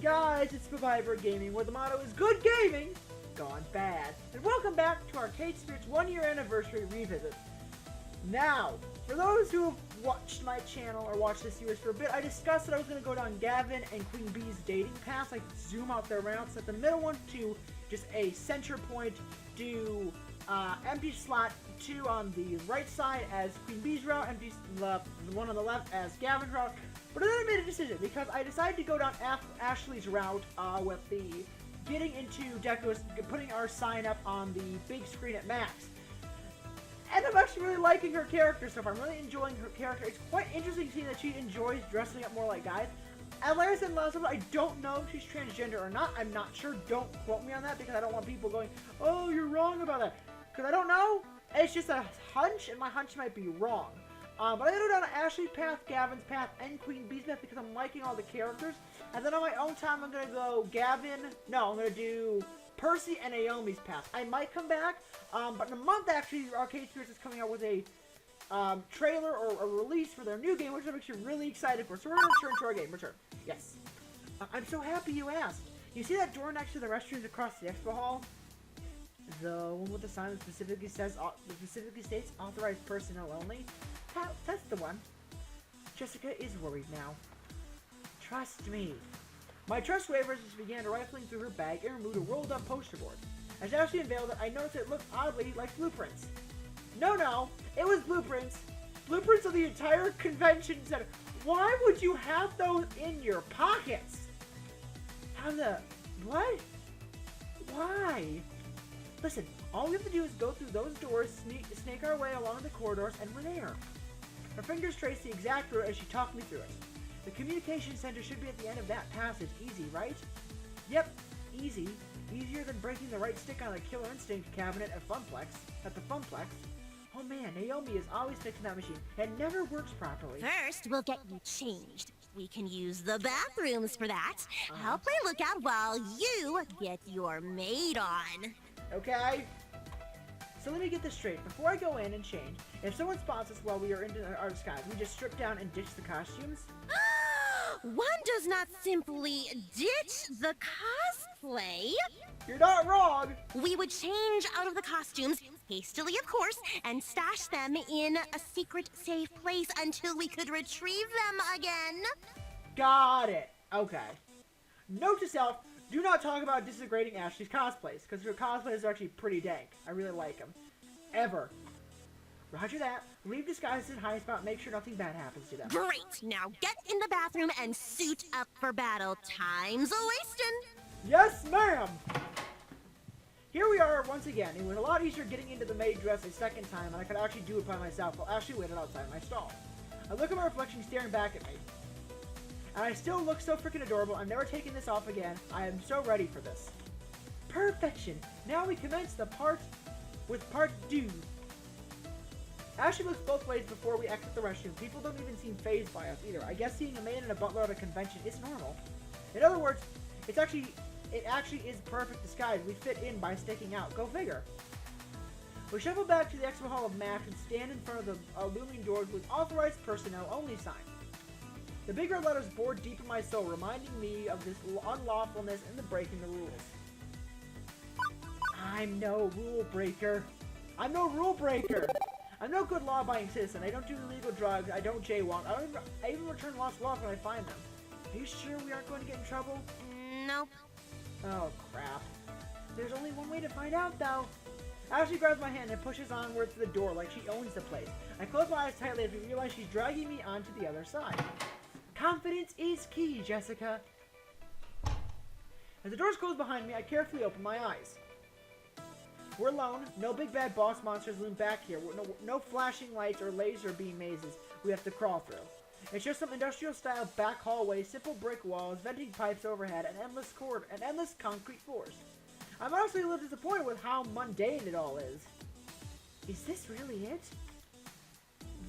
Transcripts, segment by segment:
guys, it's Funplex Gaming, where the motto is good gaming gone bad. And welcome back to Arcade Spirit's 1-year anniversary revisit. Now, for those who have watched my channel or watched this series for a bit, I discussed that I was going to go down Gavin and Queen Bee's dating paths, like zoom out their routes, set the middle one to just a center point, do empty slot 2 on the right side as Queen Bee's route, empty the one on the left as Gavin's route. But then I made a decision because I decided to go down Ashley's route with the getting into Deco's, putting our sign up on the big screen at max. And I'm actually really liking her character so far. I'm really enjoying her character. It's quite interesting seeing that she enjoys dressing up more like guys. And like I said last episode, I don't know if she's transgender or not. I'm not sure. Don't quote me on that because I don't want people going, oh, you're wrong about that. Because I don't know. It's just a hunch, and my hunch might be wrong. But I'm going to go down to Ashley's path, Gavin's path, and Queen Bee's path because I'm liking all the characters. And then on my own time, I'm going to go Gavin. No, I'm going to do Percy and Naomi's path. I might come back, but in a month, actually, Arcade Spirits is coming out with a trailer or a release for their new game, which I'm actually really excited for. So we're going to return to our game. Return. Yes. I'm so happy you asked. You see that door next to the restrooms across the expo hall? The one with the sign that specifically states authorized personnel only? That's the one. Jessica is worried now. Trust me. My trust waivers just began rifling through her bag and removed a rolled up poster board. As Ashley unveiled it, I noticed it looked oddly like blueprints. No, it was blueprints. Blueprints of the entire convention center. Why would you have those in your pockets? What? Why? Listen, all we have to do is go through those doors, snake our way along the corridors, and we're there. Her fingers traced the exact route as she talked me through it. The communication center should be at the end of that passage. Easy, right? Yep, easy. Easier than breaking the right stick on a Killer Instinct cabinet at the Funplex. Oh man, Naomi is always fixing that machine. It never works properly. First, we'll get you changed. We can use the bathrooms for that. I'll play lookout while you get your maid on. Okay. So let me get this straight. Before I go in and change, if someone spots us while we are in our disguise, we just strip down and ditch the costumes? One does not simply ditch the cosplay. You're not wrong. We would change out of the costumes, hastily of course, and stash them in a secret safe place until we could retrieve them again. Got it. Okay. Note to self, do not talk about disagrading Ashley's cosplays, because her cosplays are actually pretty dank. I really like them. Ever. Roger that. Leave disguises in high spot, make sure nothing bad happens to them. Great! Now get in the bathroom and suit up for battle. Time's a-wastin'. Yes, ma'am! Here we are once again. It was a lot easier getting into the maid dress a second time, and I could actually do it by myself while Ashley waited outside my stall. I look at my reflection staring back at me. And I still look so freaking adorable. I'm never taking this off again. I am so ready for this. Perfection! Now we commence the part 2. Ashley looks both ways before we exit the restroom. People don't even seem fazed by us either. I guess seeing a maid and a butler at a convention is normal. In other words, it actually is perfect disguise. We fit in by sticking out. Go figure. We shuffle back to the expo hall of Max and stand in front of the looming doors with authorized personnel only sign. The big red letters bored deep in my soul, reminding me of this unlawfulness and the breaking the rules. I'm no rule breaker. I'm no rule breaker. I'm no good law-abiding citizen. I don't do illegal drugs. I don't jaywalk. I even return lost logs when I find them. Are you sure we aren't going to get in trouble? Nope. Oh, crap. There's only one way to find out, though. Ashley grabs my hand and pushes onward to the door like she owns the place. I close my eyes tightly as we realize she's dragging me onto the other side. Confidence is key, Jessica. As the doors close behind me, I carefully open my eyes. We're alone. No big bad boss monsters loom back here. No flashing lights or laser beam mazes we have to crawl through. It's just some industrial-style back hallways, simple brick walls, venting pipes overhead, and endless concrete floors. I'm honestly a little disappointed with how mundane it all is. Is this really it?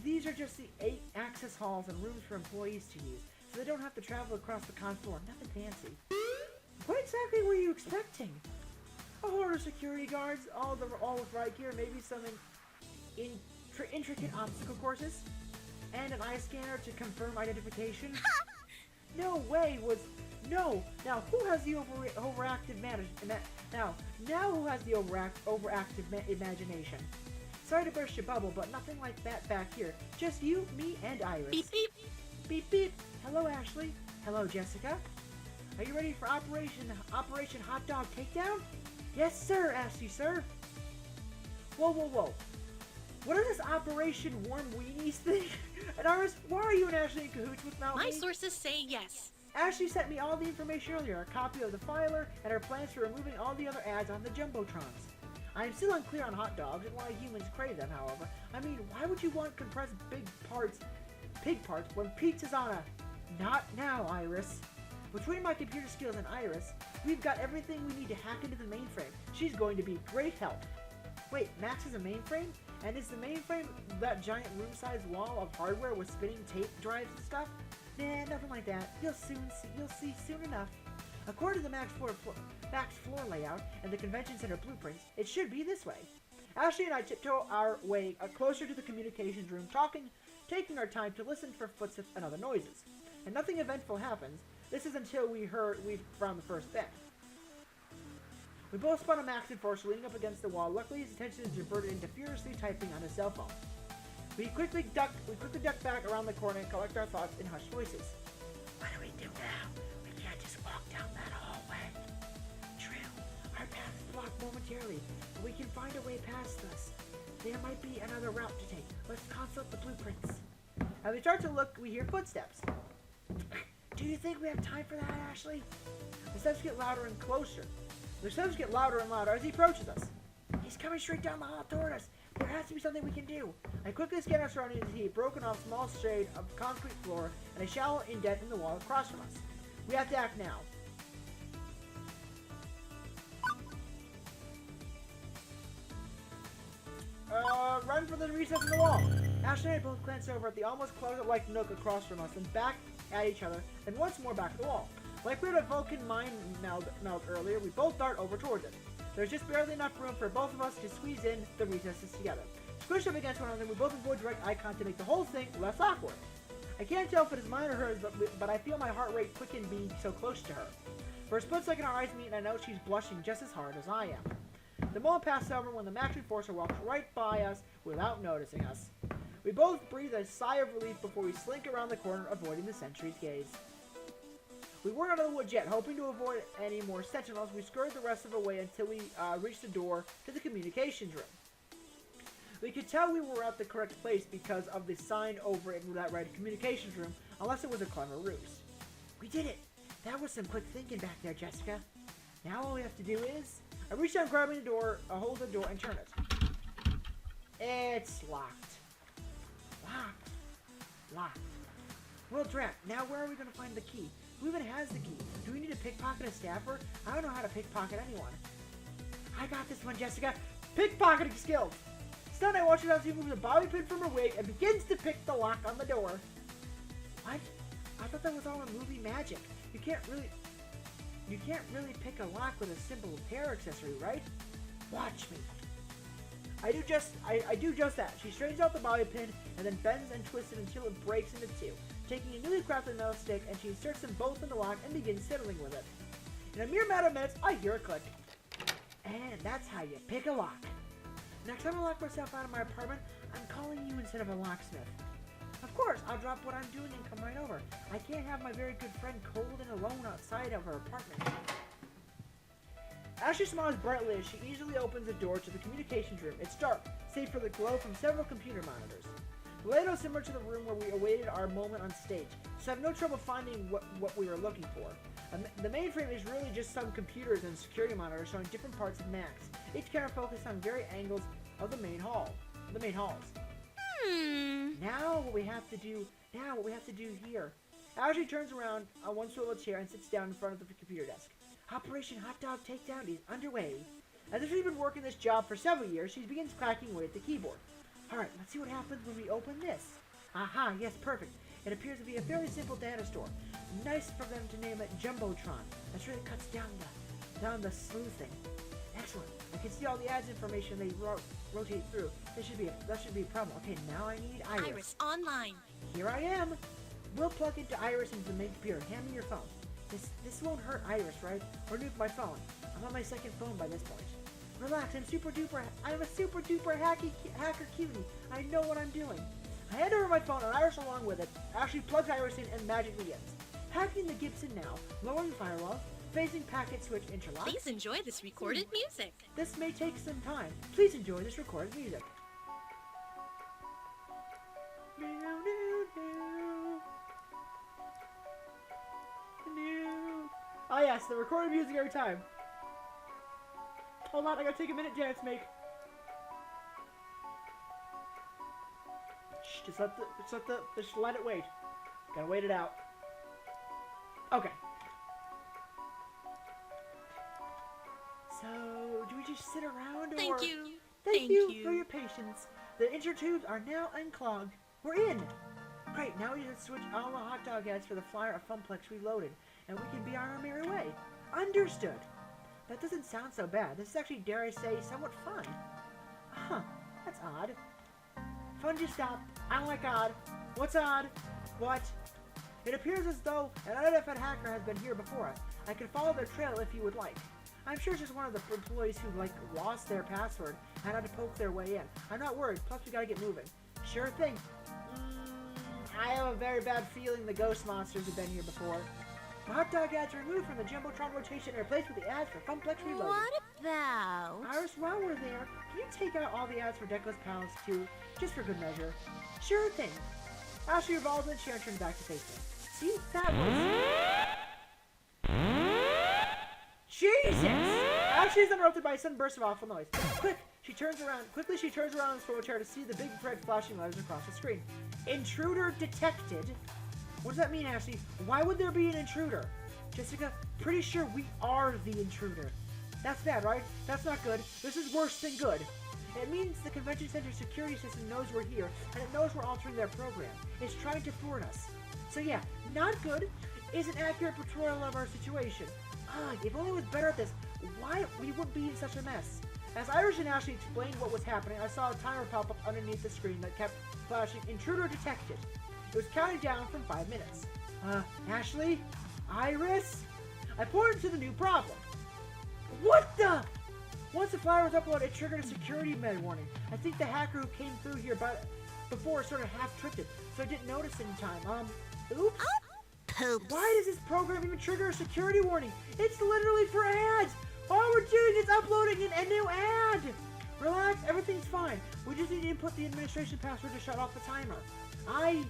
These are just the 8 access halls and rooms for employees to use, so they don't have to travel across the con floor. Nothing fancy. What exactly were you expecting? A horde of security guards, all with right gear, maybe some intricate obstacle courses, and an eye scanner to confirm identification? No way was No. Now who has the overactive imagination? Sorry to burst your bubble, but nothing like that back here. Just you, me, and Iris. Beep beep. Beep beep. Hello, Ashley. Hello, Jessica. Are you ready for Operation Hot Dog Takedown? Yes, sir, Ashley, sir. Whoa, whoa, whoa. What is this Operation Warm Weenies thing? And Iris, why are you and Ashley in cahoots with Malcolm? My sources say yes. Ashley sent me all the information earlier, a copy of the filer, and her plans for removing all the other ads on the Jumbotrons. I am still unclear on hot dogs and why humans crave them, however. I mean, why would you want compressed pig parts, when pizza's on a... Not now, Iris. Between my computer skills and Iris, we've got everything we need to hack into the mainframe. She's going to be great help. Wait, Max is a mainframe? And is the mainframe that giant room-sized wall of hardware with spinning tape drives and stuff? Nah, nothing like that. You'll see soon enough. According to the Max floor layout and the convention center blueprints, it should be this way. Ashley and I tiptoe our way closer to the communications room, taking our time to listen for footsteps and other noises. And nothing eventful happens. This is until we found the first vent. We both spun a Max Enforcer leaning up against the wall. Luckily, his attention is diverted into furiously typing on his cell phone. We quickly duck back around the corner and collect our thoughts in hushed voices. What do we do now? We can't just walk down that hallway. True. Our path is blocked momentarily, but we can find a way past this. There might be another route to take. Let's consult the blueprints. As we start to look, we hear footsteps. Do you think we have time for that, Ashley? The steps get louder and closer. The steps get louder and louder as he approaches us. He's coming straight down the hall toward us. There has to be something we can do. I quickly scan our surroundings and see a broken off small shade of concrete floor and a shallow indent in the wall across from us. We have to act now. Run for the recess in the wall. Ashley and I both glance over at the almost closet-like nook across from us and back at each other, and once more back at the wall. Like we had a Vulcan mind meld earlier, we both dart over towards it. There's just barely enough room for both of us to squeeze in the recesses together. Squished up against one another, we both avoid direct eye contact to make the whole thing less awkward. I can't tell if it is mine or hers, but I feel my heart rate quicken being so close to her. For a split second, our eyes meet, and I know she's blushing just as hard as I am. The moment passes over when the Max Enforcer walks right by us without noticing us. We both breathe a sigh of relief before we slink around the corner, avoiding the sentry's gaze. We weren't out of the woods yet. Hoping to avoid any more sentinels, we scurried the rest of the way until we reached the door to the communications room. We could tell we were at the correct place because of the sign over it that read communications room, unless it was a clever ruse. We did it! That was some quick thinking back there, Jessica. Now all we have to do is... I reach down, grabbing the door, hold the door, and turn it. It's locked. Locked. Locked. Well, Drat, now where are we going to find the key? Who even has the key? Do we need to pickpocket a staffer? I don't know how to pickpocket anyone. I got this one, Jessica. Pickpocketing skills! Stunned, I watch her as she moves a bobby pin from her wig and begins to pick the lock on the door. What? I thought that was all in movie magic. You can't really pick a lock with a simple hair accessory, right? Watch me. I do just that. She straightens out the bobby pin and then bends and twists it until it breaks into two. Taking a newly crafted metal stick, and she inserts them both in the lock and begins fiddling with it. In a mere matter of minutes, I hear a click. And that's how you pick a lock. Next time I lock myself out of my apartment, I'm calling you instead of a locksmith. Of course, I'll drop what I'm doing and come right over. I can't have my very good friend cold and alone outside of her apartment. Ashley smiles brightly as she easily opens the door to the communications room. It's dark, save for the glow from several computer monitors. The layout is similar to the room where we awaited our moment on stage, so I have no trouble finding what we were looking for. The mainframe is really just some computers and security monitors showing different parts of Max, each camera focused on various angles of the main halls. Now what we have to do here. Ashley turns around on one swivel chair and sits down in front of the computer desk. Operation Hot Dog Takedown is underway. As if she's been working this job for several years, she begins clacking away at the keyboard. Alright, let's see what happens when we open this. Aha, yes, perfect. It appears to be a fairly simple data store. Nice for them to name it Jumbotron. That really cuts down the sleuthing. Excellent. I can see all the ads information they rotate through. That should be a problem. Okay, now I need Iris. Iris online. Here I am. We'll plug into Iris into the main computer. Hand me your phone. This won't hurt Iris, right? Or nuke my phone. I'm on my second phone by this point. Relax, I'm a super duper hacker cutie. I know what I'm doing. I hand over my phone and Iris along with it. Ashley plugs Iris in and magic begins. Hacking the Gibson now, lowering firewall, phasing packet switch interlock. Please enjoy this recorded music. This may take some time. Please enjoy this recorded music. Oh yes, the recorded music every time. Hold on, I gotta take a minute dance make. Shh, just let it wait. Gotta wait it out. Okay. So, do we just sit around or... Thank you. Thank you for your patience. The inner tubes are now unclogged. We're in. Great, now we just switch all the hot dog ads for the flyer of Funplex Reloaded, and we can be on our merry way. Understood. That doesn't sound so bad. This is actually, dare I say, somewhat fun. Huh, that's odd. Fun just stopped. I don't like odd. What's odd? What? It appears as though an unidentified hacker has been here before us. I can follow their trail if you would like. I'm sure it's just one of the employees who, lost their password and had to poke their way in. I'm not worried, plus we gotta get moving. Sure thing. I have a very bad feeling the ghost monsters have been here before. The hot dog ads are removed from the Jumbotron rotation and replaced with the ads for Funplex Reloaded. What about... Iris, while we're there, can you take out all the ads for Deco's Palace too? Just for good measure. Sure thing. Ashley revolves and Sharon turns back to face them. See? That was... Jesus! Ashley is interrupted by a sudden burst of awful noise. Quickly, she turns around on the swivel chair to see the big red flashing letters across the screen. Intruder detected. What does that mean, Ashley? Why would there be an intruder? Jessica, pretty sure we are the intruder. That's bad, right? That's not good. This is worse than good. It means the convention center security system knows we're here, and it knows we're altering their program. It's trying to thwart us. So yeah, not good is an accurate portrayal of our situation. If only I was better at this, why we wouldn't be in such a mess. As Iris and Ashley explained what was happening, I saw a timer pop up underneath the screen that kept flashing, intruder detected. It was counting down from 5 minutes. Ashley? Iris? I pointed to the new problem. What the? Once the flyer was uploaded, it triggered a security med warning. I think the hacker who came through here before sort of half-tripped it, so I didn't notice in time. Oops. Poops. Why does this program even trigger a security warning? It's literally for ads. All we're doing is uploading a new ad. Relax, everything's fine. We just need to input the administration password to shut off the timer. I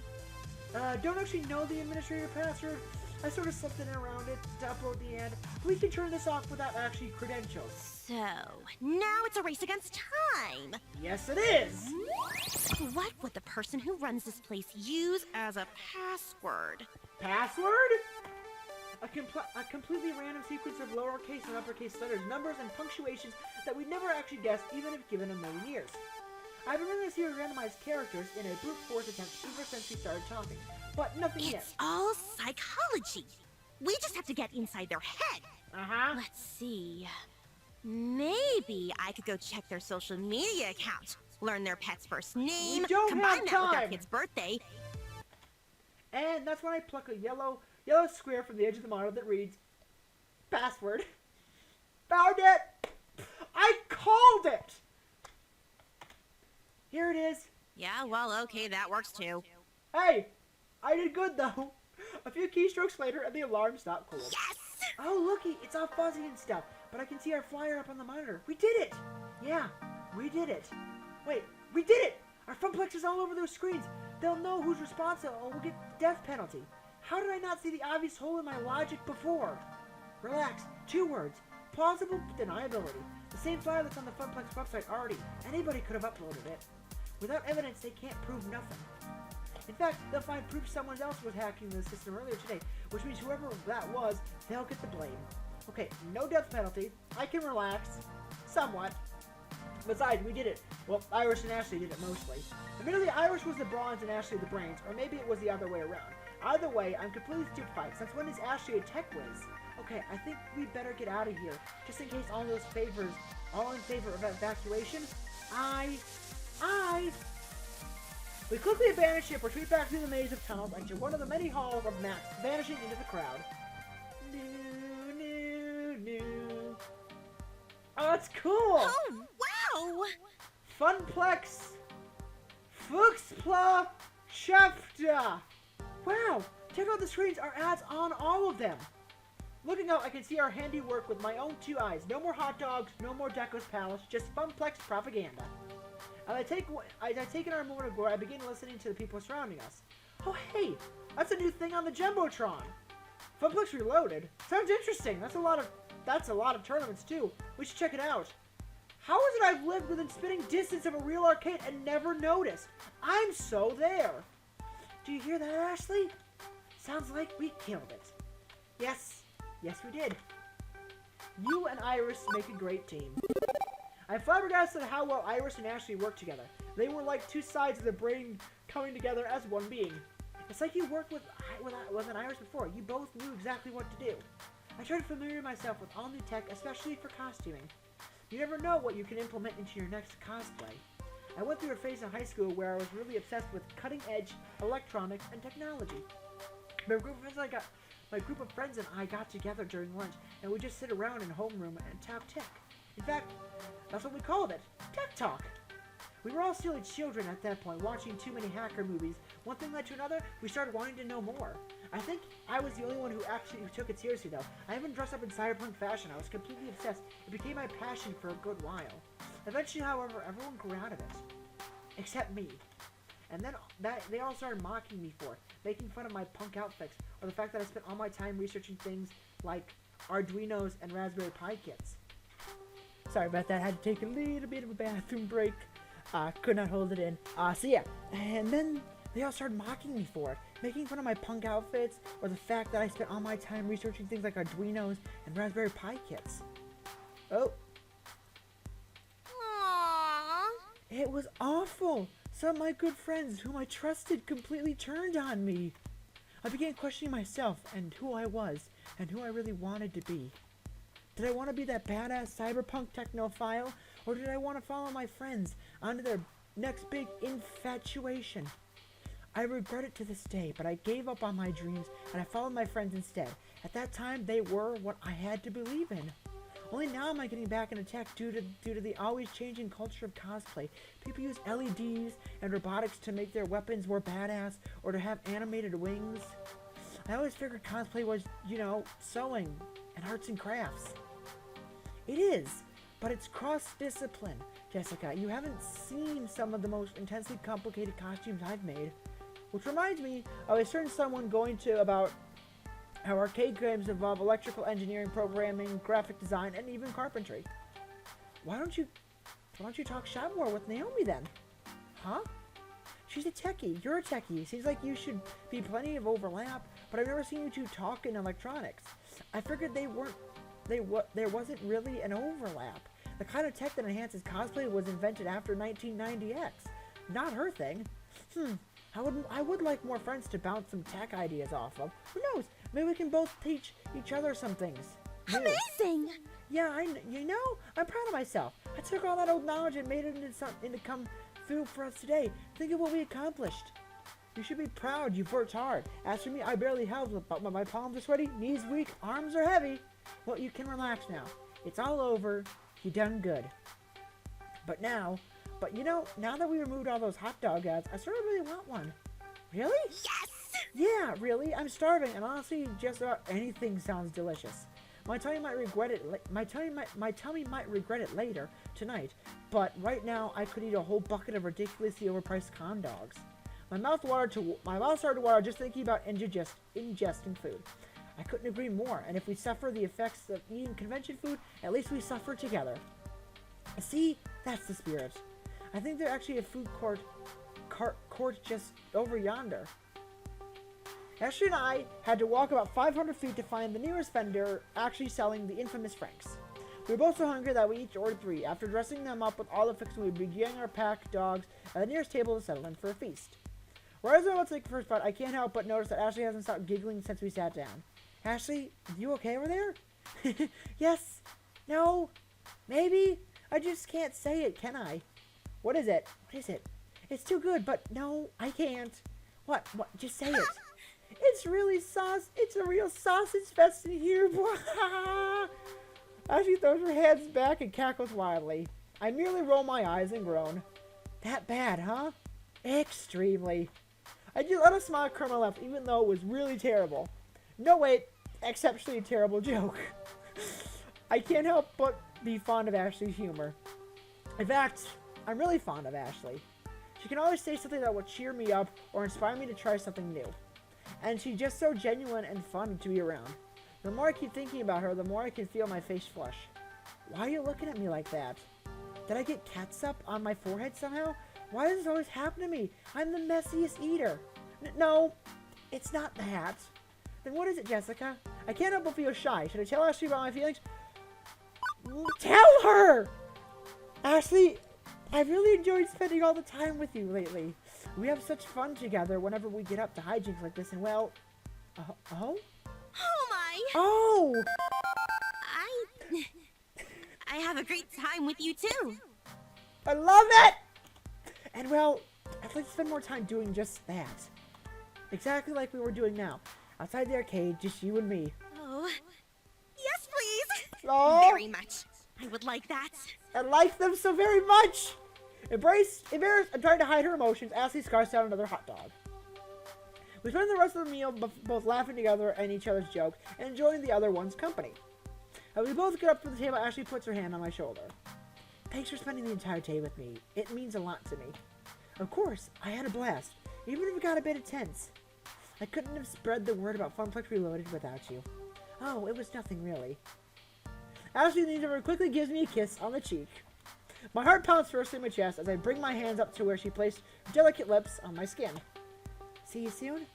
don't actually know the administrator password. I sort of slipped in around it to upload the ad. We can turn this off without actually credentials. So, now it's a race against time. Yes, it is. What would the person who runs this place use as a password? Password? A completely random sequence of lowercase and uppercase letters, numbers, and punctuations that we'd never actually guessed even if given a million years. I've been running a series of randomized characters in a brute force attempt ever since we started talking, but nothing yet. It's all psychology. We just have to get inside their head. Let's see. Maybe I could go check their social media account, learn their pet's first name, combine that with their kid's birthday. And that's when I pluck a yellow square from the edge of the model that reads, password. Found it! I called it! Here it is. Yeah, well, okay, that works too. Hey, I did good though. A few keystrokes later and the alarm stopped cold. Yes! Oh, looky, it's all fuzzy and stuff, but I can see our flyer up on the monitor. We did it! Yeah, we did it. Wait, we did it! Our Funplex is all over those screens. They'll know who's responsible and we'll get the death penalty. How did I not see the obvious hole in my logic before? Relax. 2 words. Plausible deniability. The same file that's on the Funplex website already. Anybody could have uploaded it. Without evidence, they can't prove nothing. In fact, they'll find proof someone else was hacking the system earlier today, which means whoever that was, they'll get the blame. Okay, no death penalty. I can relax. Somewhat. Besides, we did it. Well, Iris and Ashley did it mostly. Admittedly, Iris was the bronze and Ashley the brains, or maybe it was the other way around. Either way, I'm completely stupefied, since when is Ashley a tech whiz? Okay, I think we better get out of here, just in case all in favor of evacuation. We quickly abandon ship, retreat back through the maze of tunnels into one of the many halls of maps, vanishing into the crowd. That's cool. Oh, wow. Funplex Fuxpla Shefta. Wow, check out the screens. Our ads on all of them. Looking out, I can see our handiwork with my own 2 eyes. No more hot dogs, no more Deco's Palace, just Funplex propaganda. As I take in our moment of glory, I begin listening to the people surrounding us. Oh hey, that's a new thing on the Jumbotron. Funplex Reloaded. Sounds interesting. That's a lot of tournaments too. We should check it out. How is it I've lived within spitting distance of a real arcade and never noticed? I'm so there. Do you hear that, Ashley? Sounds like we killed it. Yes, we did. You and Iris make a great team. I'm flabbergasted at how well Iris and Ashley work together. They were like 2 sides of the brain coming together as one being. It's like you worked with an Iris before. You both knew exactly what to do. I try to familiarize myself with all new tech, especially for costuming. You never know what you can implement into your next cosplay. I went through a phase in high school where I was really obsessed with cutting-edge electronics and technology. My group of friends and I got together during lunch, and we just sit around in homeroom and talk tech. In fact, that's what we called it, Tech Talk. We were all silly children at that point, watching too many hacker movies. One thing led to another, we started wanting to know more. I think I was the only one who took it seriously though. I even dressed up in cyberpunk fashion. I was completely obsessed. It became my passion for a good while. Eventually, however, everyone grew out of it. Except me. And then they all started mocking me for it, making fun of my punk outfits, or the fact that I spent all my time researching things like Arduinos and Raspberry Pi kits. Sorry about that, I had to take a little bit of a bathroom break. Could not hold it in. So yeah, and then they all started mocking me for it, making fun of my punk outfits, or the fact that I spent all my time researching things like Arduinos and Raspberry Pi kits. Oh. Aww. It was awful. Some of my good friends, whom I trusted, completely turned on me. I began questioning myself and who I was, and who I really wanted to be. Did I want to be that badass cyberpunk technophile, or did I want to follow my friends onto their next big infatuation? I regret it to this day, but I gave up on my dreams and I followed my friends instead. At that time, they were what I had to believe in. Only now am I getting back into tech due to the always changing culture of cosplay. People use LEDs and robotics to make their weapons more badass, or to have animated wings. I always figured cosplay was, sewing and arts and crafts. It is, but it's cross-discipline, Jessica. You haven't seen some of the most intensely complicated costumes I've made. Which reminds me of a certain someone going to about how arcade games involve electrical engineering, programming, graphic design, and even carpentry. Why don't you talk shop more with Naomi then? Huh? She's a techie. You're a techie. Seems like you should be plenty of overlap, but I've never seen you two talk in electronics. I figured there wasn't really an overlap. The kind of tech that enhances cosplay was invented after 1990X. Not her thing. I would like more friends to bounce some tech ideas off of. Who knows? Maybe we can both teach each other some things. Amazing! Yeah, I'm proud of myself. I took all that old knowledge and made it into come food for us today. Think of what we accomplished. You should be proud. You've worked hard. As for me, I barely held, but my palms are sweaty, knees weak, arms are heavy. Well, you can relax now. It's all over. You done good. But now that we removed all those hot dog ads, I sort of really want one. Really? Yes! Yeah, really. I'm starving, and honestly, just about anything sounds delicious. My tummy might regret it. My tummy might regret it later tonight, but right now I could eat a whole bucket of ridiculously overpriced corn dogs. My mouth started to water just thinking about ingesting food. I couldn't agree more. And if we suffer the effects of eating convention food, at least we suffer together. See, that's the spirit. I think there's actually a food court just over yonder. Ashley and I had to walk about 500 feet to find the nearest vendor actually selling the infamous Franks. We were both so hungry that we each ordered 3. After dressing them up with all the fixings, we began our packed dogs at the nearest table to settle in for a feast. Right as I was taking the first bite, I can't help but notice that Ashley hasn't stopped giggling since we sat down. Ashley, you okay over there? Yes. No. Maybe. I just can't say it, can I? What is it? What is it? It's too good, but no, I can't. What? Just say it. It's really sauce. It's a real sausage fest in here. Ashley throws her hands back and cackles wildly. I merely roll my eyes and groan. That bad, huh? Extremely. I just let a smile curl my lip, even though it was really terrible. No, wait, exceptionally terrible joke. I can't help but be fond of Ashley's humor. In fact, I'm really fond of Ashley. She can always say something that will cheer me up or inspire me to try something new. And she's just so genuine and fun to be around. The more I keep thinking about her, the more I can feel my face flush. Why are you looking at me like that? Did I get catsup on my forehead somehow? Why does this always happen to me? I'm the messiest eater. No, it's not that. Then what is it, Jessica? I can't help but feel shy. Should I tell Ashley about my feelings? Tell her! Ashley, I've really enjoyed spending all the time with you lately. We have such fun together whenever we get up to hijinks like this, and well... Oh? Oh my! Oh! I have a great time with you too. I love it! And well, I'd like to spend more time doing just that. Exactly like we were doing now. Outside the arcade, just you and me. Oh, yes please! Oh, very much. I would like that. I like them so very much! Embarrassed, and trying to hide her emotions, Ashley scarfs down another hot dog. We spend the rest of the meal both laughing together at each other's jokes and enjoying the other one's company. As we both get up from the table, Ashley puts her hand on my shoulder. Thanks for spending the entire day with me. It means a lot to me. Of course, I had a blast, even if it got a bit intense. I couldn't have spread the word about Funplex Reloaded without you. Oh, it was nothing really. Ashley leans over and quickly gives me a kiss on the cheek. My heart pounds first in my chest as I bring my hands up to where she placed her delicate lips on my skin. See you soon?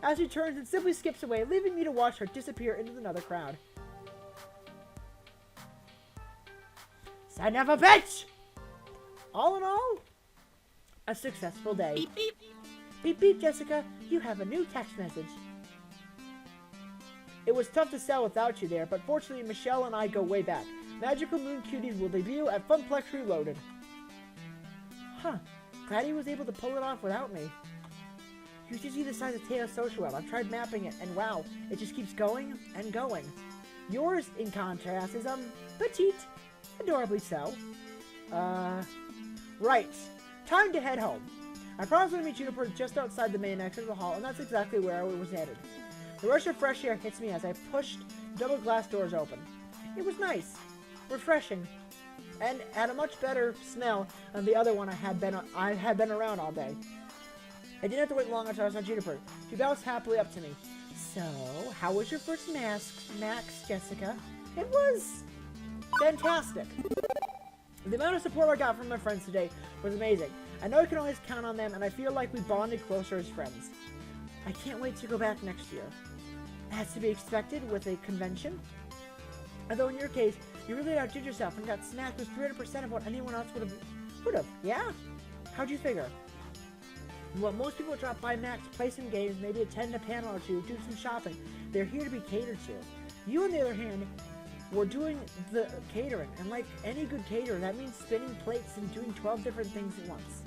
Ashley turns and simply skips away, leaving me to watch her disappear into another crowd. Son of a bitch! All in all, a successful day. Beep beep. Beep beep, Jessica, you have a new text message. It was tough to sell without you there, but fortunately Michelle and I go way back. Magical Moon Cuties will debut at Funplex Reloaded. Huh, glad he was able to pull it off without me. You should see the size of Taylor's social web. I've tried mapping it, and wow, it just keeps going and going. Yours, in contrast, is, petite. Adorably so. Right. Time to head home. I promised to meet Juniper just outside the main exit of the hall, and that's exactly where I was headed. The rush of fresh air hits me as I pushed double glass doors open. It was nice, refreshing, and had a much better smell than the other one I had been around all day. I didn't have to wait long until I saw Juniper. She bounced happily up to me. So, how was your first Max, Jessica? It was fantastic. The amount of support I got from my friends today was amazing. I know I can always count on them, and I feel like we bonded closer as friends. I can't wait to go back next year. That's to be expected with a convention. Although in your case, you really outdid yourself and got snacked with 300% of what anyone else would have. Yeah? How'd you figure? Well, most people drop by Max, play some games, maybe attend a panel or two, do some shopping. They're here to be catered to. You, on the other hand, were doing the catering, and like any good caterer, that means spinning plates and doing 12 different things at once.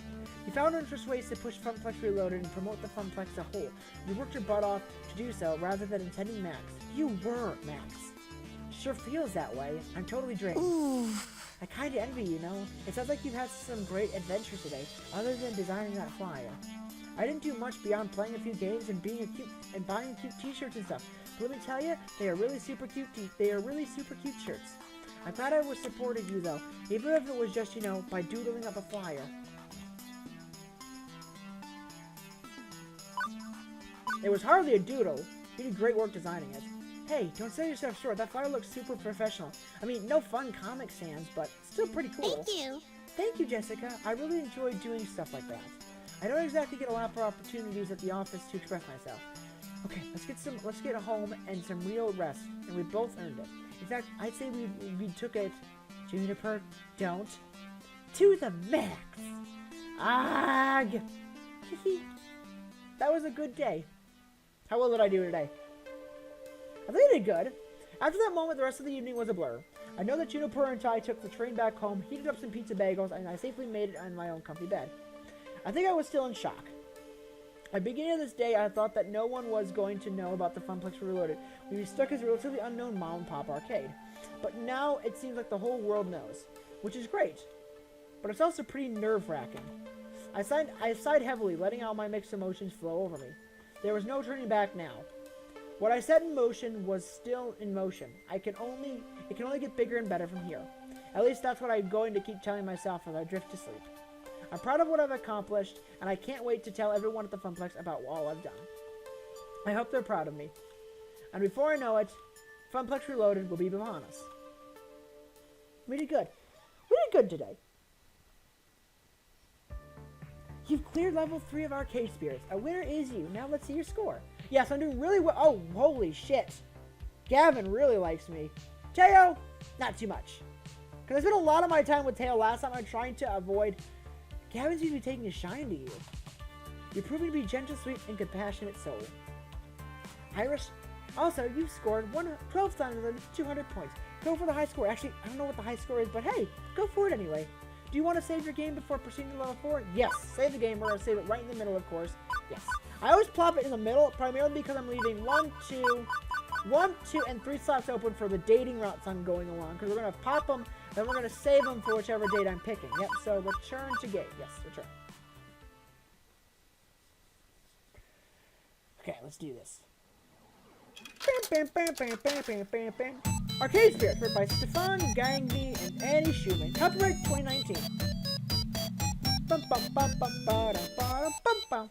You found interesting ways to push Funplex Reloaded and promote the Funplex as a whole. You worked your butt off to do so, rather than intending Max. You were Max. Sure feels that way. I'm totally drained. Ooh. I kinda envy you, know? It sounds like you've had some great adventures today, other than designing that flyer. I didn't do much beyond playing a few games and buying cute t-shirts and stuff. But let me tell you, they are really super cute shirts. I'm glad I was supported you though, even if it was just, by doodling up a flyer. It was hardly a doodle. You did great work designing it. Hey, don't sell yourself short. That flyer looks super professional. I mean, no fun comic sans, but still pretty cool. Thank you. Thank you, Jessica. I really enjoy doing stuff like that. I don't exactly get a lot of opportunities at the office to express myself. Okay, let's get home and some real rest, and we both earned it. In fact, I'd say we took it, Juniper, don't, to the max. Ugh. That was a good day. How well did I do today? I think I did good. After that moment, the rest of the evening was a blur. I know that Juniper and I took the train back home, heated up some pizza bagels, and I safely made it on my own comfy bed. I think I was still in shock. At the beginning of this day, I thought that no one was going to know about the Funplex Reloaded. We'd be stuck as a relatively unknown mom-and-pop arcade. But now it seems like the whole world knows, which is great. But it's also pretty nerve-wracking. I sighed heavily, letting out my mixed emotions flow over me. There was no turning back now. What I set in motion was still in motion. It can only get bigger and better from here. At least that's what I'm going to keep telling myself as I drift to sleep. I'm proud of what I've accomplished, and I can't wait to tell everyone at the Funplex about all I've done. I hope they're proud of me. And before I know it, Funplex Reloaded will be upon us. We did good. We did good today. You've cleared level 3 of Arcade Spirits. A winner is you. Now let's see your score. Yes, I'm doing really well. Oh, holy shit. Gavin really likes me. Teo, not too much. Because I spent a lot of my time with Teo last time. I'm trying to avoid... Gavin seems to be taking a shine to you. You're proving to be gentle, sweet, and compassionate soul. Irish, also, you've scored 12 times with 200 points. Go for the high score. Actually, I don't know what the high score is, but hey, go for it anyway. Do you want to save your game before proceeding to level 4? Yes. Save the game. We're going to save it right in the middle, of course. Yes. I always plop it in the middle, primarily because I'm leaving 1, 2, and 3 slots open for the dating routes I'm going along. Because we're going to pop them, then we're going to save them for whichever date I'm picking. Yep, so return to gate. Yes, return. Okay, let's do this. Bam, bam, bam, bam, bam, bam, bam. Arcade Spirits, written by Stefan Gangby and Annie Schumann. Copyright 2019. Bum, bum, bum, bum, ba, da, ba, da, bum, bum.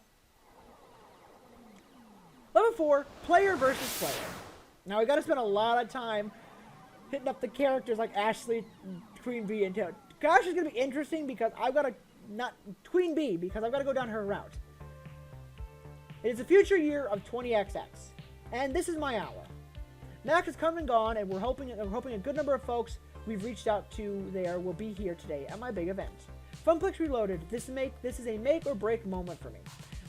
Level 4, player versus player. Now we gotta spend a lot of time hitting up the characters like Ashley, Queen Bee, and Toad. Gosh, is gonna be interesting because I've gotta, not Queen Bee, because I've gotta go down her route. It is the future year of 20XX, and this is my hour. Mac has come and gone, and we're hoping a good number of folks we've reached out to there will be here today at my big event. Funplex Reloaded, this is a make or break moment for me.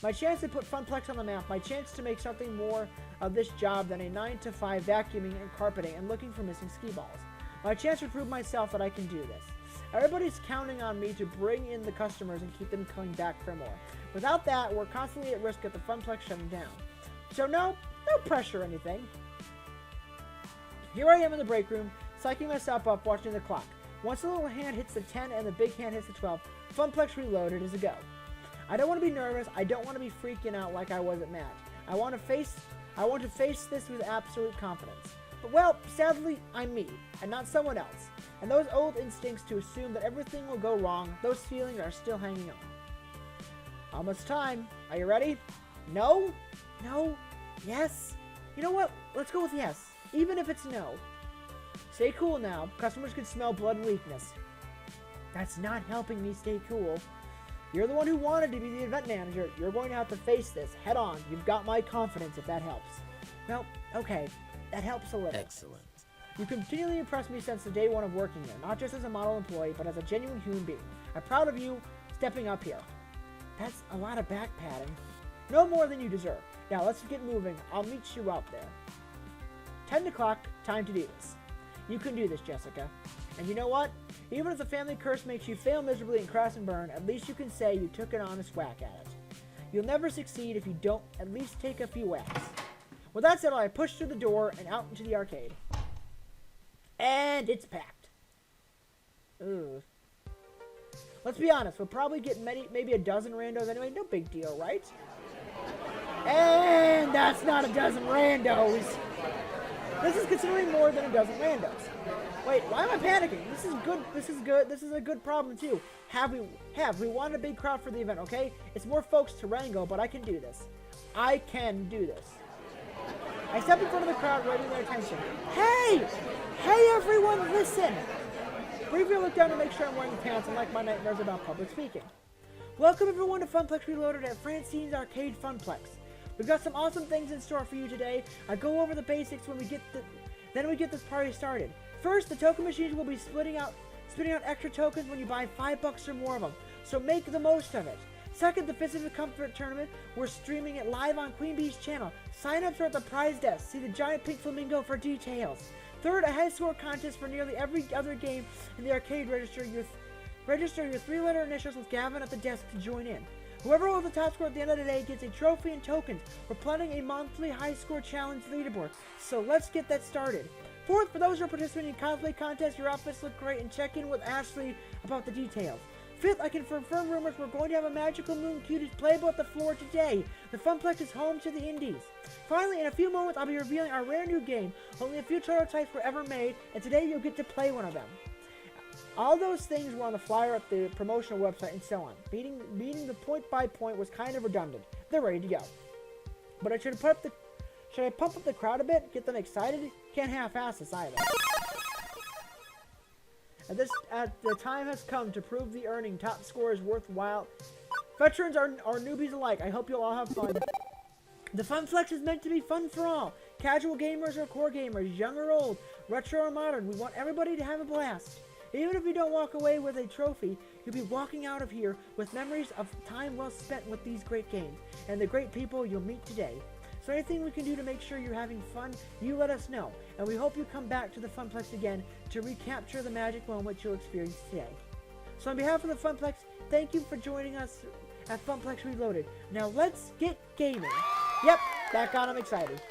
My chance to put Funplex on the map, my chance to make something more of this job than a 9-to-5 vacuuming and carpeting and looking for missing ski balls. My chance to prove myself that I can do this. Everybody's counting on me to bring in the customers and keep them coming back for more. Without that, we're constantly at risk of the Funplex shutting down. So no pressure or anything. Here I am in the break room, psyching myself up, watching the clock. Once the little hand hits the 10 and the big hand hits the 12, Funplex Reloaded is a go. I don't want to be nervous. I don't want to be freaking out like I was at Matt. I want to face this with absolute confidence. But well, sadly, I'm me, and not someone else. And those old instincts to assume that everything will go wrong, those feelings are still hanging on. Almost time. Are you ready? No? No? Yes? You know what? Let's go with yes. Even if it's no. Stay cool now. Customers can smell blood and weakness. That's not helping me stay cool. You're the one who wanted to be the event manager. You're going to have to face this head on. You've got my confidence if that helps. Well, okay. That helps a little. Excellent. You continually impressed me since the day one of working here. Not just as a model employee, but as a genuine human being. I'm proud of you stepping up here. That's a lot of back padding. No more than you deserve. Now let's get moving. I'll meet you out there. 10 o'clock, time to do this. You can do this, Jessica. And you know what? Even if the family curse makes you fail miserably and crash and burn, at least you can say you took an honest whack at it. You'll never succeed if you don't at least take a few whacks. With that said, I pushed through the door and out into the arcade. And it's packed. Ooh. Let's be honest, we'll probably get maybe a dozen randos anyway. No big deal, right? And that's not a dozen randos. This is considerably more than a dozen randos. Wait, why am I panicking? This is good. This is good. This is a good problem too. We want a big crowd for the event, okay? It's more folks to wrangle, but I can do this. I can do this. I step in front of the crowd, raising their attention. Hey! Hey everyone, listen! Briefly look down to make sure I'm wearing pants, unlike my nightmares about public speaking. Welcome everyone to Funplex Reloaded at Francine's Arcade Funplex. We've got some awesome things in store for you today. I go over the basics when we get this party started. First, the token machines will be spitting out extra tokens when you buy $5 or more of them, so make the most of it. Second, the Fist of Comfort tournament, we're streaming it live on Queen Bee's channel. Sign-ups are at the prize desk. See the giant pink flamingo for details. Third, a high score contest for nearly every other game in the arcade. Register your 3-letter initials with Gavin at the desk to join in. Whoever holds the top score at the end of the day gets a trophy and tokens. We're planning a monthly high score challenge leaderboard, so let's get that started. Fourth, for those who are participating in cosplay contests, your outfits look great, and check in with Ashley about the details. Fifth, I can confirm rumors we're going to have a Magical Moon Cuties playable at the floor today. The Funplex is home to the indies. Finally, in a few moments, I'll be revealing our rare new game. Only a few prototypes were ever made, and today you'll get to play one of them. All those things were on the flyer at the promotional website and so on. Beating the point by point was kind of redundant. They're ready to go. But should I pump up the crowd a bit? Get them excited? Can't half-ass this either. The time has come to prove the earning top score is worthwhile. Veterans are newbies alike. I hope you'll all have fun. The Funplex is meant to be fun for all. Casual gamers or core gamers, young or old, retro or modern. We want everybody to have a blast. Even if you don't walk away with a trophy, you'll be walking out of here with memories of time well spent with these great games and the great people you'll meet today. So anything we can do to make sure you're having fun, you let us know. And we hope you come back to the Funplex again to recapture the magic moment you'll experience today. So on behalf of the Funplex, thank you for joining us at Funplex Reloaded. Now let's get gaming. Yep, that got him excited.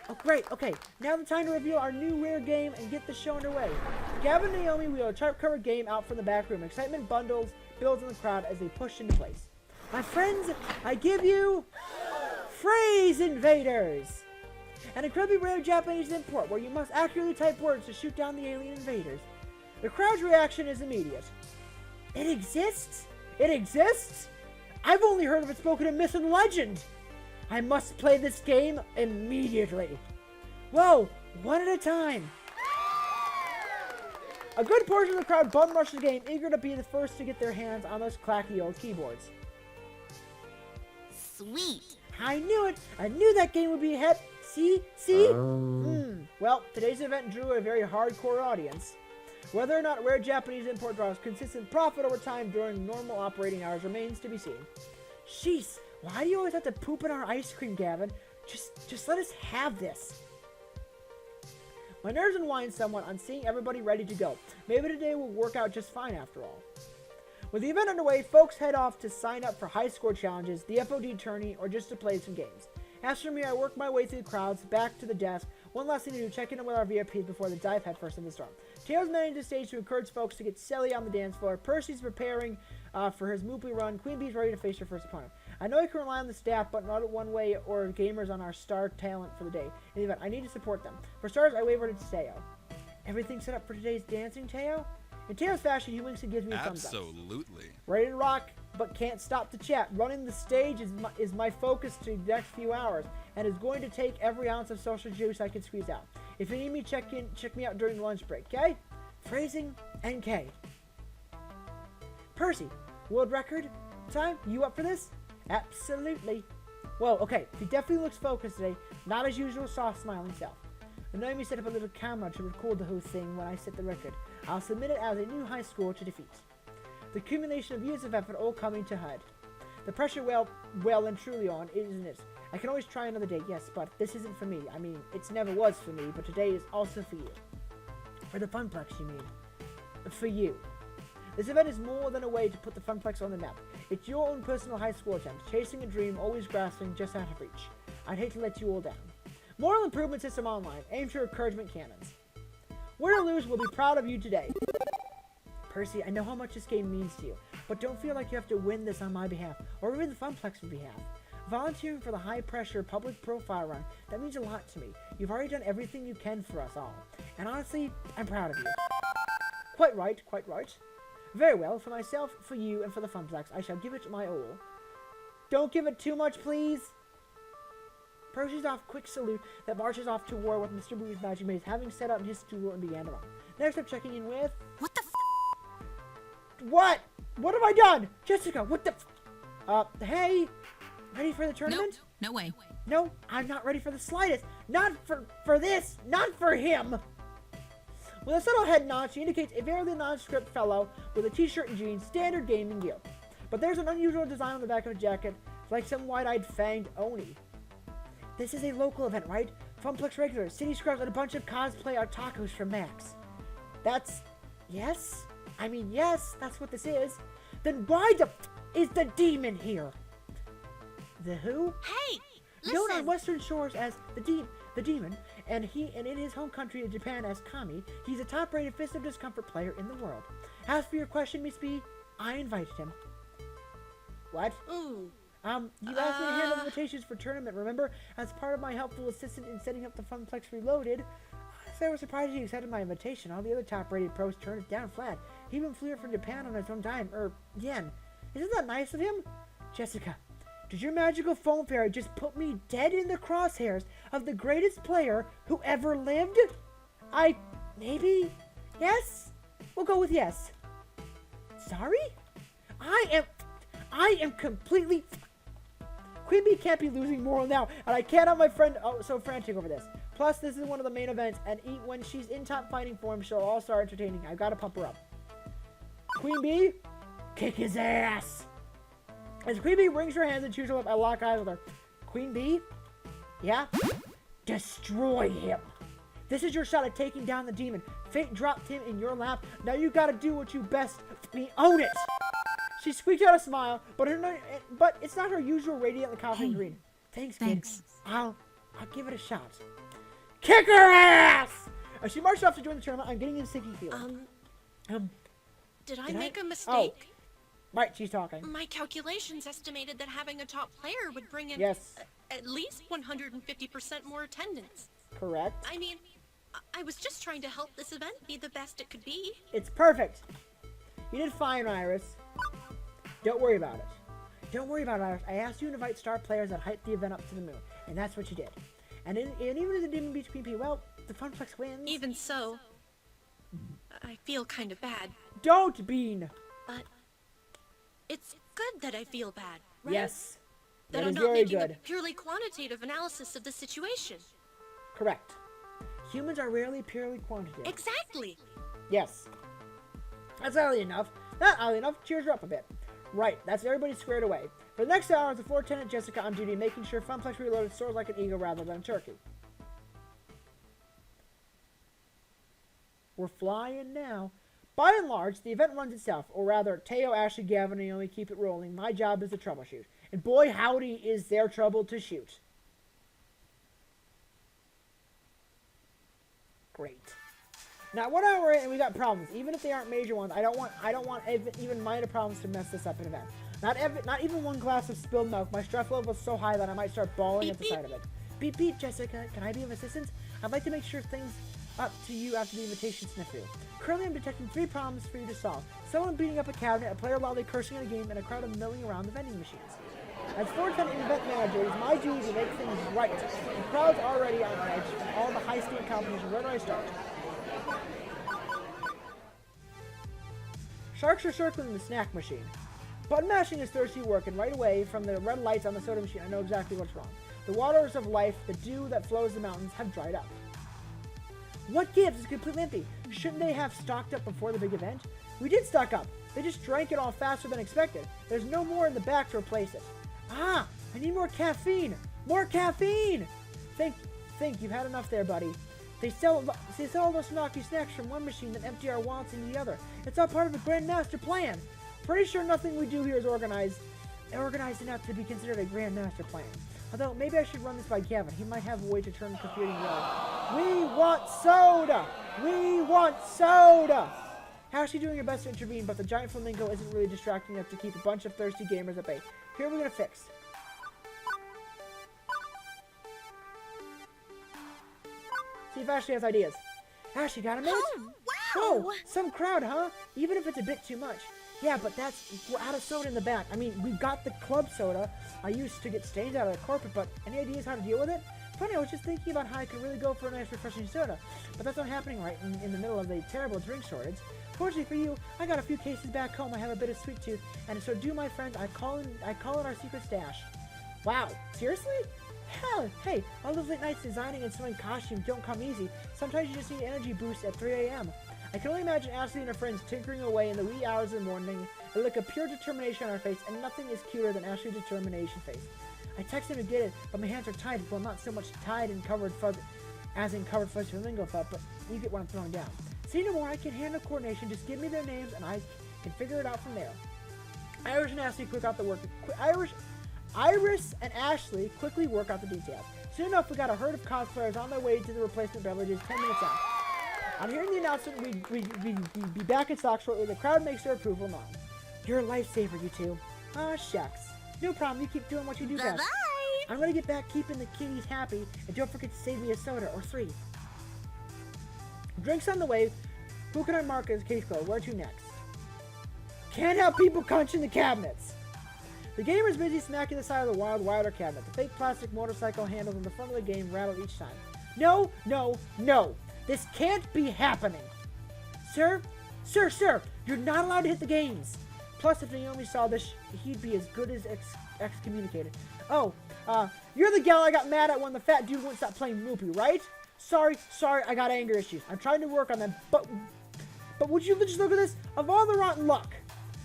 Oh great, okay, now the time to reveal our new rare game and get the show underway. Gavin and Naomi wheel a chart-covered game out from the back room. Excitement builds in the crowd as they push into place. My friends, I give you... Phrase Invaders! An incredibly rare Japanese import where you must accurately type words to shoot down the alien invaders. The crowd's reaction is immediate. It exists? It exists? I've only heard of it spoken in myth and legend. I must play this game immediately. Whoa, one at a time. A good portion of the crowd bum rushed the game, eager to be the first to get their hands on those clacky old keyboards. Sweet. I knew it. I knew that game would be a hit. See? Well, today's event drew a very hardcore audience. Whether or not rare Japanese import draws consistent profit over time during normal operating hours remains to be seen. Jeez, why do you always have to poop in our ice cream, Gavin? Just let us have this. My nerves unwind somewhat on seeing everybody ready to go. Maybe today will work out just fine after all. With the event underway, folks head off to sign up for high score challenges, the FOD tourney, or just to play some games. As for me, I work my way through the crowds, back to the desk. One last thing to do, check in with our VIPs before they dive headfirst in the storm. Tails managed the stage to encourage folks to get silly on the dance floor. Percy's preparing for his Mooply run. Queen Bee's ready to face her first opponent. I know I can rely on the staff, but not one way or gamers on our star talent for the day. In the event, I need to support them. For starters, I wavered to Teo. Everything set up for today's dancing, Teo? In Teo's fashion, he winks and gives me a thumbs up. Absolutely. Ready to rock, but can't stop to chat. Running the stage is my focus to the next few hours, and is going to take every ounce of social juice I can squeeze out. If you need me, check me out during the lunch break, okay? Phrasing NK. Percy, world record time? You up for this? Absolutely. Well, okay, he definitely looks focused today. Not as usual, soft smiling self. Naomi set up a little camera to record the whole thing when I set the record. I'll submit it as a new high score to defeat. The accumulation of years of effort all coming to HUD. The pressure well and truly on, isn't it? I can always try another day, yes, but this isn't for me. I mean, it never was for me, but today is also for you. For the Funplex, you mean. For you. This event is more than a way to put the Funplex on the map. It's your own personal high score attempt, chasing a dream, always grasping, just out of reach. I'd hate to let you all down. Moral improvement system online. Aim for encouragement cannons. Win or lose, we'll be proud of you today. Percy, I know how much this game means to you, but don't feel like you have to win this on my behalf, or even the Funplex's behalf. Volunteering for the high-pressure public profile run, that means a lot to me. You've already done everything you can for us all. And honestly, I'm proud of you. Quite right, quite right. Very well, for myself, for you, and for the Funplex, I shall give it my all. Don't give it too much, please. Percy's off quick salute that marches off to war with Mr. Boo's magic maze, having set up his stool and began to run. Next up, checking in with... What the What? What have I done? Jessica, what the hey? Ready for the tournament? No way. No, I'm not ready for the slightest. Not for this. Not for him. With a subtle head nod, she indicates a very nondescript fellow with a t-shirt and jeans, standard gaming gear. But there's an unusual design on the back of the jacket, like some wide-eyed fanged Oni. This is a local event, right? Funplex regulars, city scrubs, and a bunch of cosplay otakus from Max. That's... yes? I mean, yes, that's what this is. Then why the is the demon here? The who? Hey, Known listen. on Western shores as the Demon, and in his home country of Japan as Kami, he's a top-rated Fist of Discomfort player in the world. As for your question, Miss B, I invited him. What? Ooh. You asked me to handle invitations for tournament, remember? As part of my helpful assistant in setting up the Funplex Reloaded. I was surprised he accepted my invitation. All the other top-rated pros turned it down flat. He even flew here from Japan on his own dime, yen. Isn't that nice of him? Jessica, did your magical foam fairy just put me dead in the crosshairs of the greatest player who ever lived? Maybe? Yes? We'll go with yes. Sorry? I am completely... Queen Bee can't be losing moral now, and I can't have my friend so frantic over this. Plus, this is one of the main events, and when she's in top fighting form, she'll all start entertaining. I've got to pump her up. Queen Bee, kick his ass! As Queen Bee wrings her hands and chews her lip, I lock eyes with her. Queen Bee? Yeah? Destroy him! This is your shot at taking down the demon. Fate dropped him in your lap. Now you gotta do what you best. Own it! She squeaked out a smile, but it's not her usual radiantly confident green. Thanks, kid. I'll give it a shot. Kick her ass! As she marched off to join the tournament, I'm getting a sticky feeling. Did I make a mistake? Oh. Right, she's talking. My calculations estimated that having a top player would bring in at least 150% more attendance. Correct. I mean, I was just trying to help this event be the best it could be. It's perfect. You did fine, Iris. Don't worry about it. Don't worry about it, Iris. I asked you to invite star players that hype the event up to the moon, and that's what you did. And even if it didn't beat Queen Bee, well, the Funplex wins. Even so, I feel kind of bad. Don't, Bean! But it's good that I feel bad, right? Yes. That I'm not making a purely quantitative analysis of the situation. Correct. Humans are rarely purely quantitative. Exactly. Yes. That's oddly enough. Not oddly enough, cheers her up a bit. Right, that's everybody squared away. For the next hour is the Floor Lieutenant Jessica on duty, making sure Funplex Reloaded soars like an eagle rather than a turkey. We're flying now. By and large, the event runs itself, or rather, Teo, Ashley, Gavin, and Naomi keep it rolling. My job is to troubleshoot. And boy, howdy, is there trouble to shoot. Great. Now, 1 hour in, and we got problems. Even if they aren't major ones, I don't want even minor problems to mess this up in event. Not even one glass of spilled milk. My stress level is so high that I might start bawling at the sight of it. Beep, beep, Jessica. Can I be of assistance? I'd like to make sure things up to you after the invitation snafu. Currently, I'm detecting 3 problems for you to solve. Someone beating up a cabinet, a player loudly cursing in a game, and a crowd of milling around the vending machines. As Floor Lieutenant and event manager, it is my duty to make things right. The crowd's already on edge, and all the high-stakes competition. Where do I start? Sharks are circling the snack machine. Button mashing is thirsty work, and right away, from the red lights on the soda machine, I know exactly what's wrong. The waters of life, the dew that flows the mountains, have dried up. What gives? It's completely empty. Shouldn't they have stocked up before the big event? We did stock up. They just drank it all faster than expected. There's no more in the back to replace it. Ah! I need more caffeine! More caffeine! Think you've had enough there, buddy. They sell all those snarky snacks from one machine and empty our wallets into the other. It's all part of the Grand Master plan. Pretty sure nothing we do here is organized enough to be considered a Grand Master plan. Although, maybe I should run this by Gavin. He might have a way to turn the computing yellow. We want soda! We want soda! How's she doing her best to intervene, but the giant flamingo isn't really distracting enough to keep a bunch of thirsty gamers at bay. Here we're gonna fix. See if Ashley has ideas. Ashley, got a minute? Oh, wow! Oh, some crowd, huh? Even if it's a bit too much. Yeah, but we're out of soda in the back. I mean, we've got the club soda I used to get stains out of the carpet, but any ideas how to deal with it? Funny, I was just thinking about how I could really go for a nice refreshing soda, but that's not happening right in the middle of the terrible drink shortage. Fortunately for you, I got a few cases back home. I have a bit of sweet tooth, and so do my friends. I call in our secret stash. Wow, seriously? Hell, hey, all those late nights designing and sewing costumes don't come easy. Sometimes you just need energy boosts at 3 a.m. I can only imagine Ashley and her friends tinkering away in the wee hours of the morning, a look of pure determination on her face, and nothing is cuter than Ashley's determination face. I text him to get it, but my hands are tied. Well, not so much tied and covered fuzz as in covered fuzz flamingo felt, but you get what I'm throwing down. Say no more, I can handle coordination. Just give me their names and I can figure it out from there. Irish and Ashley quick out the work. Iris and Ashley quickly work out the details. Soon enough, we got a herd of cosplayers on their way to the replacement beverages 10 minutes out. On hearing the announcement, we'd be back in stock shortly. The crowd makes their approval known. You're a lifesaver, you two. Ah, shucks. No problem. You keep doing what you do best. Bye-bye. I'm gonna get back keeping the kiddies happy, and don't forget to save me a soda or 3. Drinks on the way. Who can I mark as case closed? Where to next? Can't have people crunching the cabinets. The gamer's busy smacking the side of the Wild Wilder cabinet. The fake plastic motorcycle handles on the front of the game rattle each time. No, no, no. This can't be happening. Sir, you're not allowed to hit the games. Plus, if Naomi saw this, he'd be as good as excommunicated. Oh, you're the gal I got mad at when the fat dude wouldn't stop playing Moopy, right? Sorry, I got anger issues. I'm trying to work on them, but would you just look at this? Of all the rotten luck.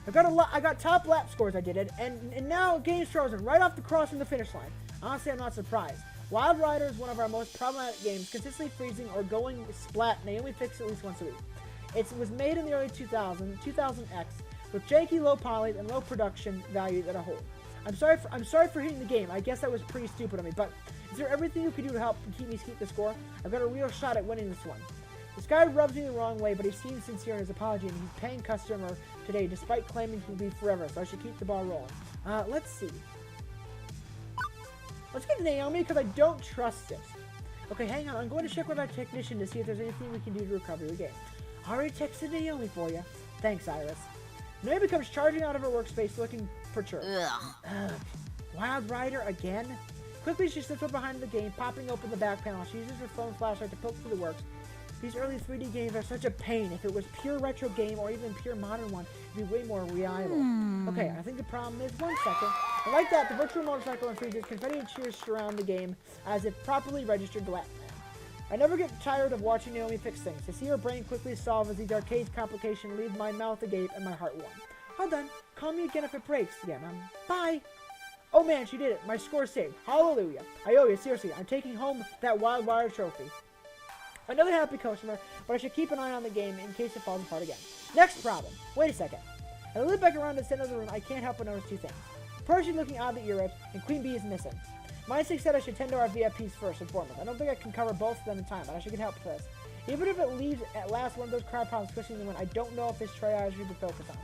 I got top lap scores, I did it, and now game's frozen right off the cross from the finish line. Honestly, I'm not surprised. Wild Rider is one of our most problematic games, consistently freezing or going splat. Naomi fixed it at least once a week. It was made in the early 2000X, with janky, low poly, and low production value at a whole. I'm sorry for hitting the game. I guess that was pretty stupid of me, but is there everything you can do to help keep the score? I've got a real shot at winning this one. This guy rubs me the wrong way, but he seems sincere in his apology, and he's paying customer today, despite claiming he'll be forever, so I should keep the ball rolling. Let's see. Let's get to Naomi, because I don't trust it. Okay, hang on. I'm going to check with our technician to see if there's anything we can do to recover the game. I already texted Naomi for you. Thanks, Iris. Naomi comes charging out of her workspace looking perturbed. Ugh. Wild Rider again? Quickly, she slips up behind the game, popping open the back panel. She uses her phone flashlight to poke through the works. These early 3D games are such a pain. If it was pure retro game or even pure modern one, it'd be way more reliable. Okay, I think the problem is, 1 second. I like that the virtual motorcycle and freezes, confetti and cheers surround the game as if properly registered Latman. I never get tired of watching Naomi fix things. To see her brain quickly solve as these arcade complications leave my mouth agape and my heart warm. All done. Call me again if it breaks. Yeah, bye. Oh man, she did it. My score's saved. Hallelujah. I owe you, seriously. I'm taking home that Wild Wire trophy. Another happy customer, but I should keep an eye on the game in case it falls apart again. Next problem. Wait a second. As I look back around the center of the room, I can't help but notice 2 things. Pershing looking oddly ear-ripped, and Queen Bee is missing. My instinct said I should tend to our VIPs first and foremost. I don't think I can cover both of them in time, but I should get help for this. Even if it leaves at last one of those crowd problems pushing the win, I don't know if this triage should be focused on.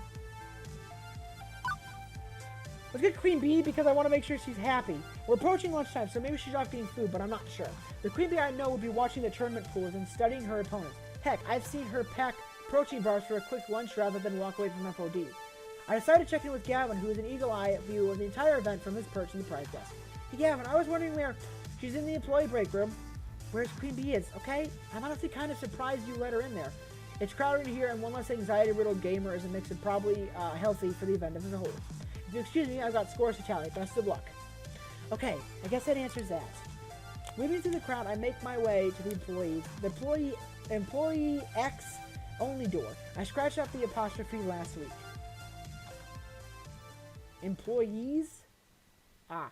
Let's get Queen Bee because I want to make sure she's happy. We're approaching lunchtime, so maybe she's off getting food, but I'm not sure. The Queen Bee I know would be watching the tournament pools and studying her opponents. Heck, I've seen her pack protein bars for a quick lunch rather than walk away from FOD. I decided to check in with Gavin, who has an eagle-eye view of the entire event from his perch in the prize desk. Hey Gavin, I was wondering where... She's in the employee break room. Where's Queen Bee is, okay? I'm honestly kind of surprised you let her in there. It's crowded in here, and one less anxiety-riddled gamer is a mix of probably healthy for the event as a whole. If you excuse me, I've got scores to tally. Best of luck. Okay, I guess that answers that. Moving through the crowd, I make my way to the employees. The employee X only door. I scratched out the apostrophe last week. Employees? Ah.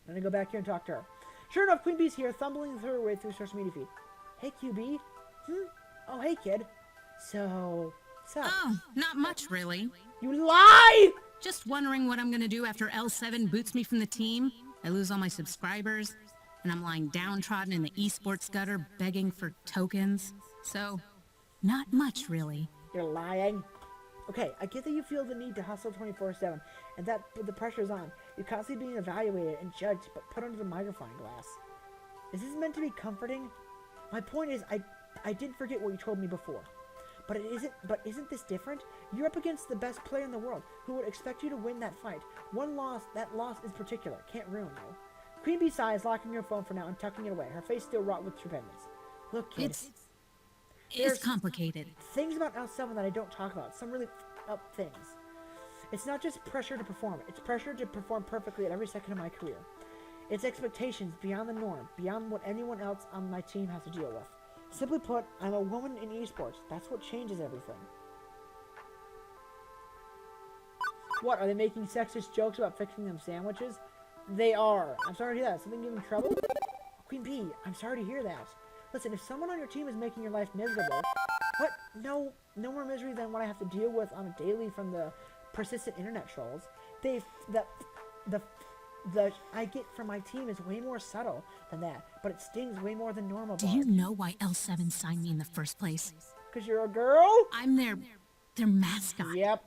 I'm gonna go back here and talk to her. Sure enough, Queen Bee's here, thumbling her way through social media feed. Hey, QB. Oh, hey, kid. So, what's up? Oh, not much, really. You lie! Just wondering what I'm gonna do after L7 boots me from the team. I lose all my subscribers, and I'm lying downtrodden in the esports gutter begging for tokens. So, not much, really. You're lying. Okay, I get that you feel the need to hustle 24/7, and that the pressure's on. You're constantly being evaluated and judged, but put under the magnifying glass. Is this meant to be comforting? My point is, I did forget what you told me before. But isn't this different? You're up against the best player in the world, who would expect you to win that fight. That loss is particular. Can't ruin you. Queen Bee sighs, locking her phone for now and tucking it away, her face still wrought with trepidation. Look, kid. It's complicated. Things about L7 that I don't talk about. Some really up things. It's not just pressure to perform. It's pressure to perform perfectly at every second of my career. It's expectations beyond the norm, beyond what anyone else on my team has to deal with. Simply put, I'm a woman in esports. That's what changes everything. What, are they making sexist jokes about fixing them sandwiches? They are. I'm sorry to hear that. Something giving trouble? Queen Bee, I'm sorry to hear that. Listen, if someone on your team is making your life miserable, what? No more misery than what I have to deal with on a daily from the persistent internet trolls. The I get from my team is way more subtle than that, but it stings way more than normal. Do you know why L7 signed me in the first place? Because you're a girl? I'm their mascot. Yep.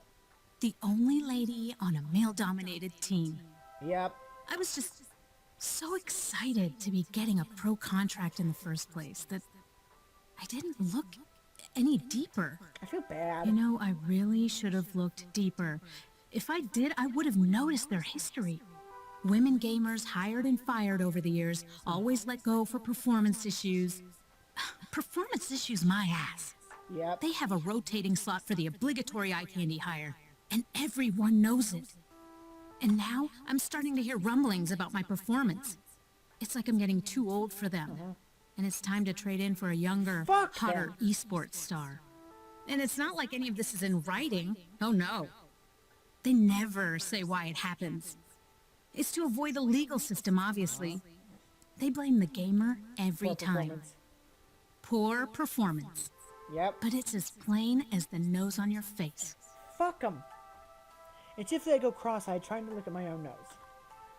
The only lady on a male-dominated team. Yep. I was just so excited to be getting a pro contract in the first place that I didn't look any deeper. I feel bad. You know, I really should have looked deeper. If I did, I would have noticed their history. Women gamers hired and fired over the years, always let go for performance issues. Performance issues, my ass. Yep. They have a rotating slot for the obligatory eye candy hire, and everyone knows it. And now, I'm starting to hear rumblings about my performance. It's like I'm getting too old for them. And it's time to trade in for a younger, hotter esports star. And it's not like any of this is in writing. Oh no. They never say why it happens. It's to avoid the legal system, obviously. They blame the gamer every time. Poor performance. Yep. But it's as plain as the nose on your face. Fuck them. It's if they go cross-eyed trying to look at my own nose.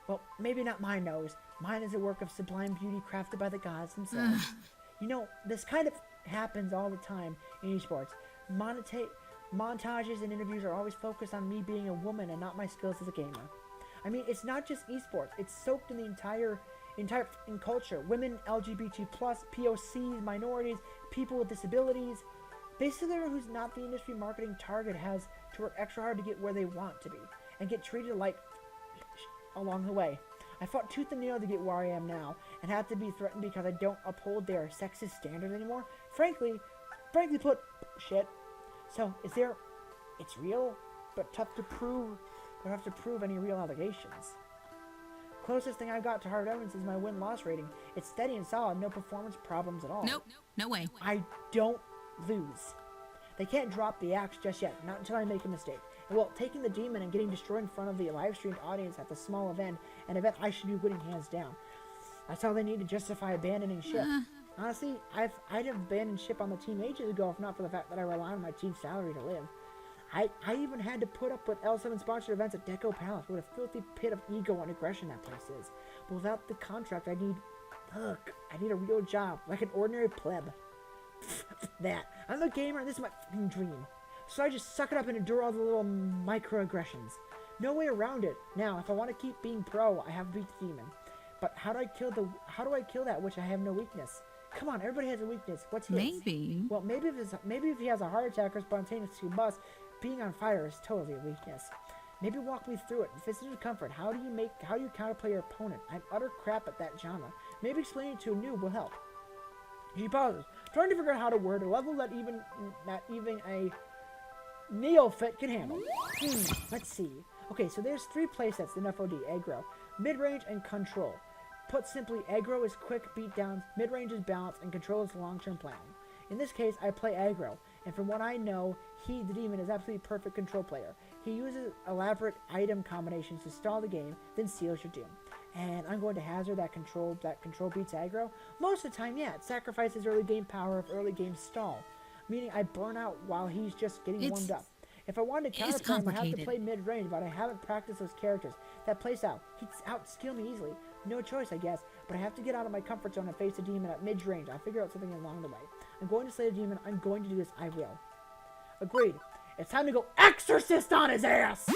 Well, maybe not my nose. Mine is a work of sublime beauty crafted by the gods themselves. You know, this kind of happens all the time in esports. Montages and interviews are always focused on me being a woman and not my skills as a gamer. I mean, it's not just esports. It's soaked in the entire in culture. Women, LGBT+, POCs, minorities, people with disabilities. Basically, everyone who's not the industry marketing target has to work extra hard to get where they want to be and get treated like along the way. I fought tooth and nail to get where I am now and had to be threatened because I don't uphold their sexist standards anymore. Frankly put, shit. So, it's real, but tough to prove. I don't have to prove any real allegations. Closest thing I've got to hard evidence is my win-loss rating. It's steady and solid, no performance problems at all. Nope, no way. I don't lose. They can't drop the axe just yet, not until I make a mistake. And well, taking the demon and getting destroyed in front of the live-streamed audience at the small event, an event I should be winning hands down. That's all they need to justify abandoning ship. Honestly, I'd have abandoned ship on the team ages ago if not for the fact that I rely on my team's salary to live. I even had to put up with L7 sponsored events at Deco Palace. What a filthy pit of ego and aggression that place is. But without the contract, I need a real job, like an ordinary pleb. That. I'm a gamer and this is my fucking dream. So I just suck it up and endure all the little microaggressions. No way around it. Now, if I want to keep being pro, I have to beat the demon. But how do I kill that which I have no weakness? Come on, everybody has a weakness. What's his? Maybe. Well, maybe if he has a heart attack or spontaneous combust, being on fire is totally a weakness. Maybe walk me through it. If it's a comfort, how do you counterplay your opponent? I'm utter crap at that genre. Maybe explaining it to a noob will help. She pauses, trying to figure out how to word a level that even a neophyte can handle. Let's see. Okay, so there's 3 playsets in FOD: aggro, mid-range, and control. Put simply, aggro is quick beatdowns, mid-range is balance, and control is long-term planning. In this case, I play aggro, and from what I know, he, the demon, is absolutely perfect control player. He uses elaborate item combinations to stall the game, then seals your doom. And I'm going to hazard that control beats aggro. Most of the time, yeah, it sacrifices early game power if early game stall, meaning I burn out while he's just getting warmed up. If I wanted to counterplay him, I have to play mid-range, but I haven't practiced those characters. That plays out. He'd out-skill me easily. No choice, I guess, but I have to get out of my comfort zone and face a demon at mid-range. I'll figure out something along the way. I'm going to slay a demon. I'm going to do this. I will. Agreed. It's time to go exorcist on his ass!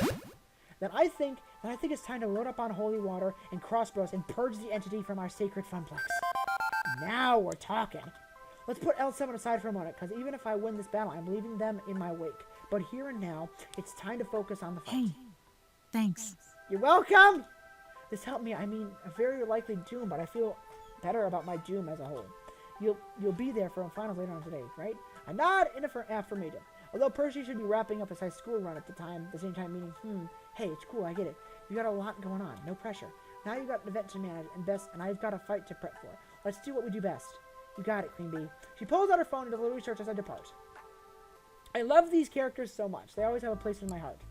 Then I think it's time to load up on holy water and crossbows and purge the entity from our sacred funplex. Now we're talking. Let's put L7 aside for a moment, because even if I win this battle, I'm leaving them in my wake. But here and now, it's time to focus on the fight. Hey, thanks. You're welcome! This helped me, I mean, a very likely doom, but I feel better about my doom as a whole. You'll be there for finals later on today, right? A nod and an affirmative. Although Percy should be wrapping up his high school run at the same time, meaning, hey, it's cool, I get it. You got a lot going on, no pressure. Now you got an event to manage, and I've got a fight to prep for. Let's do what we do best. You got it, Queen Bee. She pulls out her phone and does a little research as I depart. I love these characters so much. They always have a place in my heart.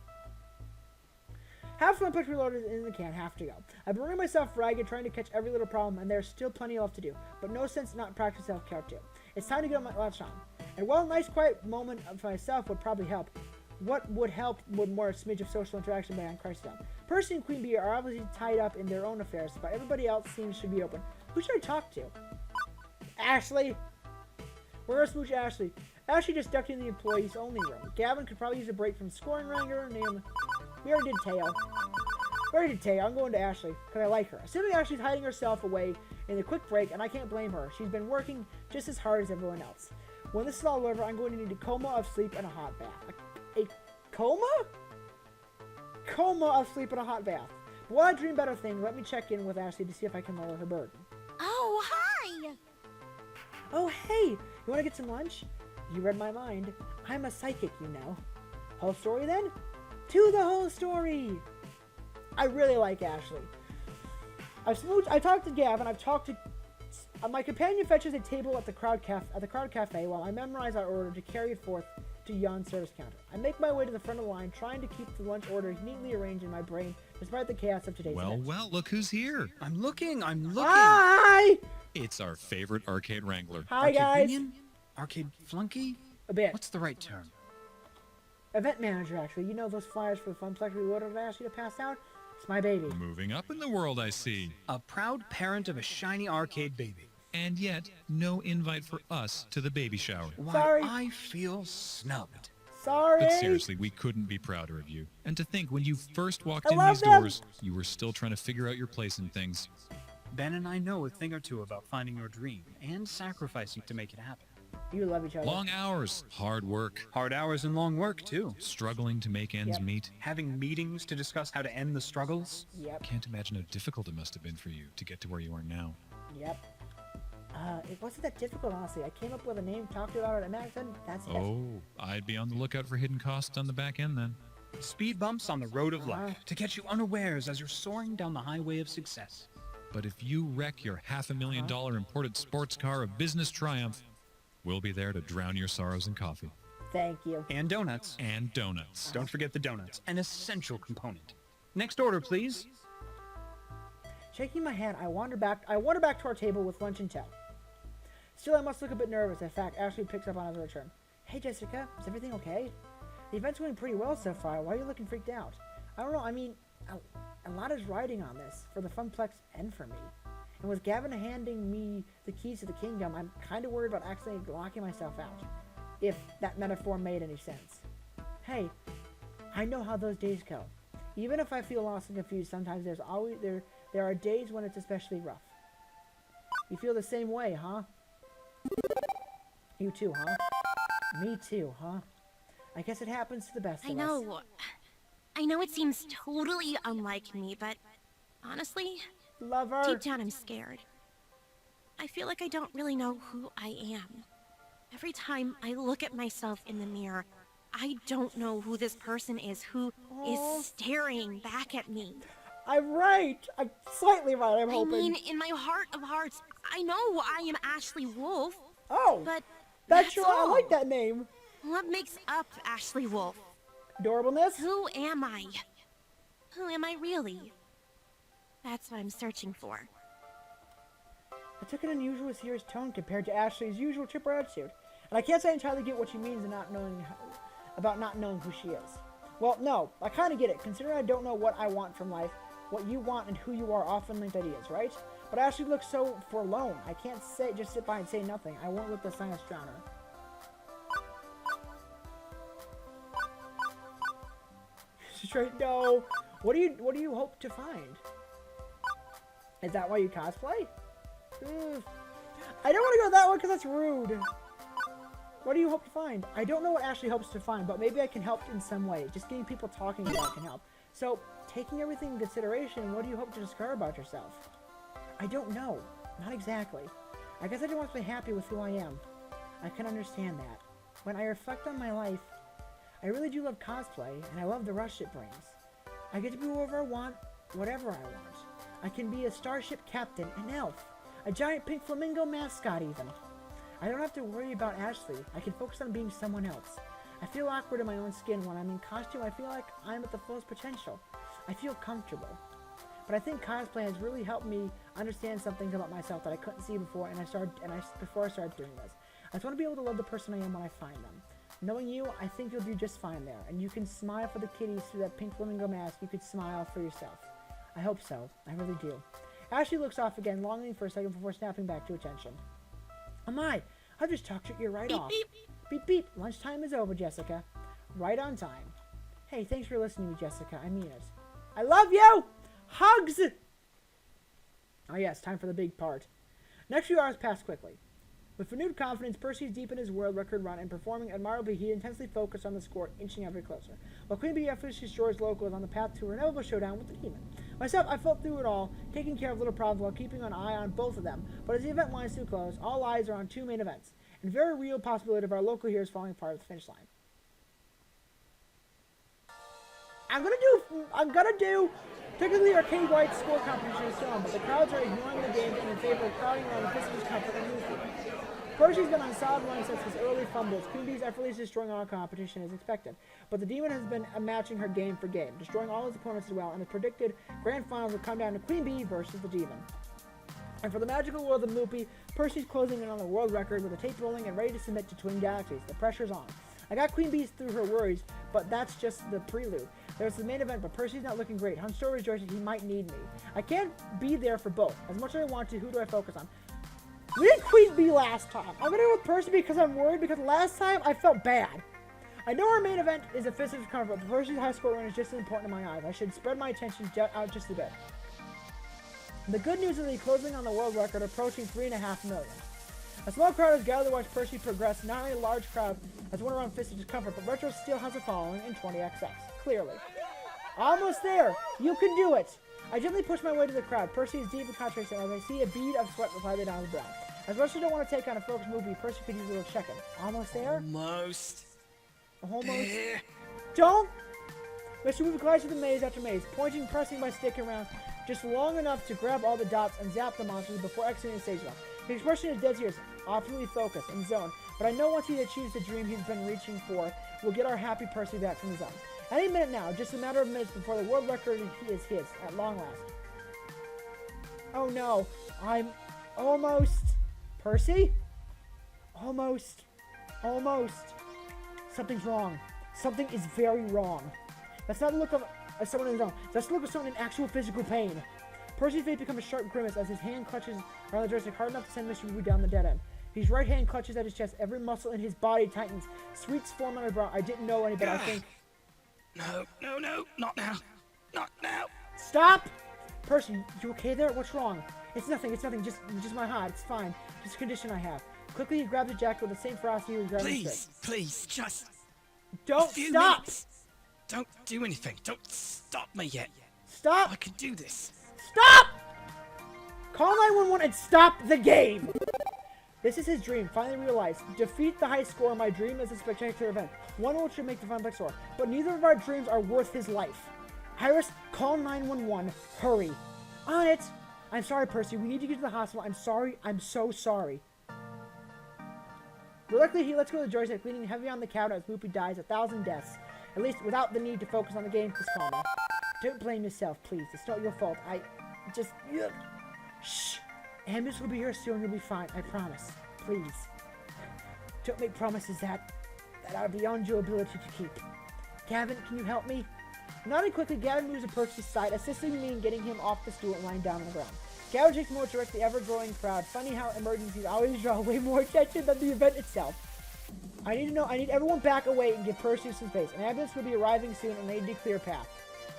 Half Funplex Reloaded in the can, have to go. I've been running myself ragged trying to catch every little problem, and there's still plenty left to do, but no sense not practice self-care too. It's time to get my latch on. And while a nice quiet moment for myself would probably help, what would help with more smidge of social interaction behind Christendom. Percy and Queen Bee are obviously tied up in their own affairs, but everybody else seems to be open. Who should I talk to? Ashley? We're gonna smooch Ashley. Ashley just ducked in the employees only room. Gavin could probably use a break from scoring Ranger. We already did Teo. I'm going to Ashley, because I like her. Assuming Ashley's hiding herself away in the quick break, and I can't blame her. She's been working just as hard as everyone else. When this is all over, I'm going to need a coma of sleep and a hot bath. A coma? Coma of sleep and a hot bath. But while I dream better things, let me check in with Ashley to see if I can lower her burden. Oh, hi! Oh, hey! You want to get some lunch? You read my mind. I'm a psychic, you know. Whole story, then? To the whole story! I really like Ashley. I talked to Gavin. I've talked to... my companion fetches a table at the Crowd Cafe while I memorize our order to carry it forth to Jan's service counter. I make my way to the front of the line, trying to keep the lunch orders neatly arranged in my brain, despite the chaos of today's events. Well, look who's here. I'm looking. Hi! It's our favorite arcade wrangler. Hi, Arcade guys. minion? Arcade flunky? A bit. What's the right term? Event manager, actually. You know those flyers for the Funplex Reloaded I asked you to pass out? It's my baby. Moving up in the world, I see. A proud parent of a shiny arcade baby. And yet, no invite for us to the baby shower. Why, Sorry. I feel snubbed. Sorry. But seriously, we couldn't be prouder of you. And to think, when you first walked in love these them. doors, you were still trying to figure out your place in things. Ben and I know a thing or two about finding your dream and sacrificing to make it happen. You love each other. Long hours, hard work, Hard hours and long work, too. struggling to make ends Yep. meet. Having meetings to discuss how to end the struggles. Yep. Can't imagine how difficult it must have been for you to get to where you are now. Yep. It wasn't that difficult, honestly. I came up with a name, talked about it, and Max said, that's it. Oh, I'd be on the lookout for hidden costs on the back end then. Speed bumps on the road of life to catch you unawares as you're soaring down the highway of success. But if you wreck your $500,000 imported sports car of business triumph, we'll be there to drown your sorrows in coffee. Thank you. And donuts. And donuts. Don't forget the donuts, an essential component. Next order, please. Shaking my head, I wander back to our table with lunch in tow. Still, I must look a bit nervous. In fact, Ashley picks up on his return. Hey, Jessica, is everything okay? The event's going pretty well so far. Why are you looking freaked out? I don't know. I mean, a lot is riding on this for the Funplex and for me. And with Gavin handing me the keys to the kingdom, I'm kind of worried about accidentally locking myself out. If that metaphor made any sense. Hey, I know how those days go. Even if I feel lost and confused, sometimes there are days when it's especially rough. You feel the same way, huh? You too, huh? Me too, huh? I guess it happens to the best of us. I know it seems totally unlike me, but honestly, Lover. deep down I'm scared. I feel like I don't really know who I am. Every time I look at myself in the mirror, I don't know who this person is who is staring back at me. I'm right. I'm slightly right, I'm hoping. I mean, in my heart of hearts, I know I am Ashley Wolf, Oh, but that's right. I all. like that name. What makes up Ashley Wolf? Adorableness? Who am I? Who am I really? That's what I'm searching for. I took an unusual serious tone compared to Ashley's usual chipper attitude, and I can't say I entirely get what she means in not knowing who she is. Well, no, I kind of get it, considering I don't know what I want from life. What you want and who you are often linked ideas, right? But Ashley looks so forlorn. I can't just sit by and say nothing. I won't let the silence drown her. Straight no. What do you hope to find? Is that why you cosplay? I don't want to go that one because that's rude. What do you hope to find? I don't know what Ashley hopes to find, but maybe I can help in some way. Just getting people talking about it can help. So, taking everything in consideration, what do you hope to discover about yourself? I don't know. Not exactly. I guess I just want to be happy with who I am. I can understand that. When I reflect on my life, I really do love cosplay, and I love the rush it brings. I get to be whoever I want, whatever I want. I can be a starship captain, an elf, a giant pink flamingo mascot even. I don't have to worry about Ashley. I can focus on being someone else. I feel awkward in my own skin. When I'm in costume, I feel like I'm at the fullest potential. I feel comfortable. But I think cosplay has really helped me understand some things about myself that I couldn't see before before I started doing this. I just want to be able to love the person I am when I find them. Knowing you, I think you'll do just fine there, and you can smile for the kiddies through that pink flamingo mask. You could smile for yourself. I hope so. I really do. Ashley looks off again, longing for a second before snapping back to attention. Oh my! I've just talked your ear right off. Beep. Beep beep. Lunchtime is over, Jessica. Right on time. Hey, thanks for listening to me, Jessica. I mean it. I love you! Hugs! Oh yes, time for the big part. Next few hours pass quickly. With renewed confidence, Percy is deep in his world record run and performing admirably. He intensely focused on the score, inching ever closer. While Queen Bee officially destroys locals on the path to her inevitable showdown with the demon. Myself, I felt through it all, taking care of little problems while keeping an eye on both of them. But as the event lines to close, all eyes are on two main events, and very real possibility of our local heroes falling apart at the finish line. I'm gonna do technically Arcade White's score competition is still on, but the crowds are ignoring the game in favor of crowding around the Pistons' comfort and movement. Percy's been on a solid run since his early fumbles. Queen Bee's effortlessly destroying all competition as expected. But the Demon has been matching her game for game, destroying all his opponents as well, and the predicted grand finals will come down to Queen Bee versus the Demon. And for the magical world of Moopy, Percy's closing in on the world record with the tape rolling and ready to submit to Twin Galaxies. The pressure's on. I got Queen Bee through her worries, but that's just the prelude. There's the main event, but Percy's not looking great. I'm still rejoicing he might need me. I can't be there for both. As much as I want to, who do I focus on? We did Queen Bee last time. I'm going to go with Percy because I'm worried, because last time I felt bad. I know our main event is a physical comfort, but Percy's high score run is just as important in my eyes. I should spread my attention out just a bit. The good news is that closing on the world record, approaching 3.5 million. A small crowd has gathered to watch Percy progress. Not only a large crowd has won around Fist of Discomfort, but Retro still has a following in 20XX. Clearly. Almost there. You can do it. I gently push my way to the crowd. Percy is deep in concentration as I see a bead of sweat slide down his brow. As much as I don't want to take on a focused movie, Percy could use a little check-in. Almost there? Almost. Almost. Don't! Mr. Movie glides through the maze after maze, pointing, pressing my stick around just long enough to grab all the dots and zap the monsters before exiting the stage left. His expression is dead serious, absolutely focused and zoned, but I know once he achieves the dream he's been reaching for, we'll get our happy Percy back from the zone. Any minute now, just a matter of minutes before the world record is his, at long last. Oh no, I'm almost... Percy? Almost. Something's wrong. Something is very wrong. That's not the look of someone in the zone. That's the look of someone in actual physical pain. Percy's face becomes a sharp grimace as his hand clutches around the joystick hard enough to send Mr. Wu down the dead end. His right hand clutches at his chest. Every muscle in his body tightens. Sweets form on his brow. I didn't know any, but I think... No, not now. Not now. Stop! Percy, you okay there? What's wrong? It's nothing, just my heart. It's fine. Just a condition I have. Quickly, he grabs a jacket with the same ferocity he was grabbing the stick. Please, just... Don't stop! Minutes. Don't do anything. Don't stop me yet. Stop! I can do this. Stop! Call 911 and stop the game! This is his dream, finally realized. Defeat the high score. My dream is a spectacular event. One which should make the Funplex soar. But neither of our dreams are worth his life. Iris, call 911. Hurry. On it! I'm sorry, Percy. We need to get to the hospital. I'm sorry. I'm so sorry. Reluctantly, he lets go of the joystick, leaning heavy on the counter as Moopy dies 1,000 deaths. At least without the need to focus on the game. Just calm down. Don't blame yourself, please. It's not your fault. Shh. Ambulance will be here soon. You'll be fine. I promise. Please. Don't make promises that are beyond your ability to keep. Gavin, can you help me? Nodding quickly, Gavin moves to Percy's side, assisting me in getting him off the stool and lying down on the ground. Gavin takes more to direct the ever-growing crowd. Funny how emergencies always draw way more attention than the event itself. I need everyone back away and give Percy some space. An ambulance will be arriving soon and they need to clear a path.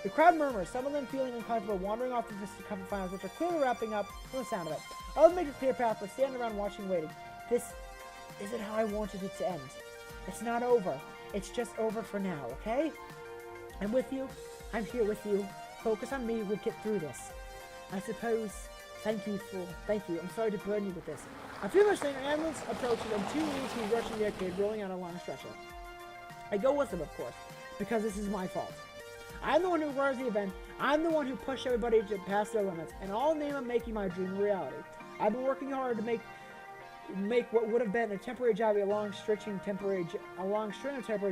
The crowd murmurs, some of them feeling uncomfortable, wandering off to the Cup finals, which are clearly wrapping up from the sound of it. Others make a clear path, but stand around watching, waiting. This isn't how I wanted it to end. It's not over. It's just over for now, okay? I'm with you. I'm here with you. Focus on me. We'll get through this. I suppose. Thank you. I'm sorry to burden you with this. A few minutes later, an ambulance approaches and 2 leads who rush to the arcade, rolling out a long stretcher. I go with them, of course, because this is my fault. I'm the one who runs the event. I'm the one who pushed everybody to pass their limits, and all in the name of making my dream a reality. I've been working hard to make what would have been a temporary job a long string of temporary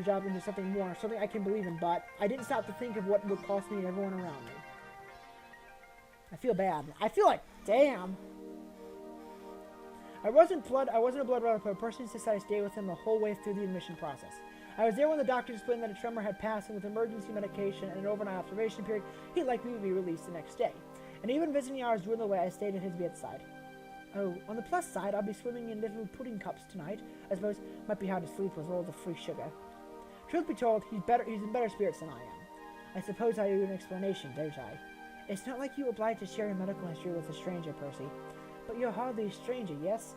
jobs into something more, something I can believe in. But I didn't stop to think of what it would cost me and everyone around me. I feel bad. I feel like, damn. I wasn't a blood runner, but a person decided to stay with him the whole way through the admission process. I was there when the doctor explained that a tremor had passed, and with emergency medication and an overnight observation period, he'd likely be released the next day. And even visiting hours dwindled away, I stayed at his bedside. Oh, on the plus side, I'll be swimming in little pudding cups tonight. I suppose might be hard to sleep with all the free sugar. Truth be told, he's in better spirits than I am. I suppose I owe you an explanation, don't I? It's not like you obliged to share your medical history with a stranger, Percy. But you're hardly a stranger, yes?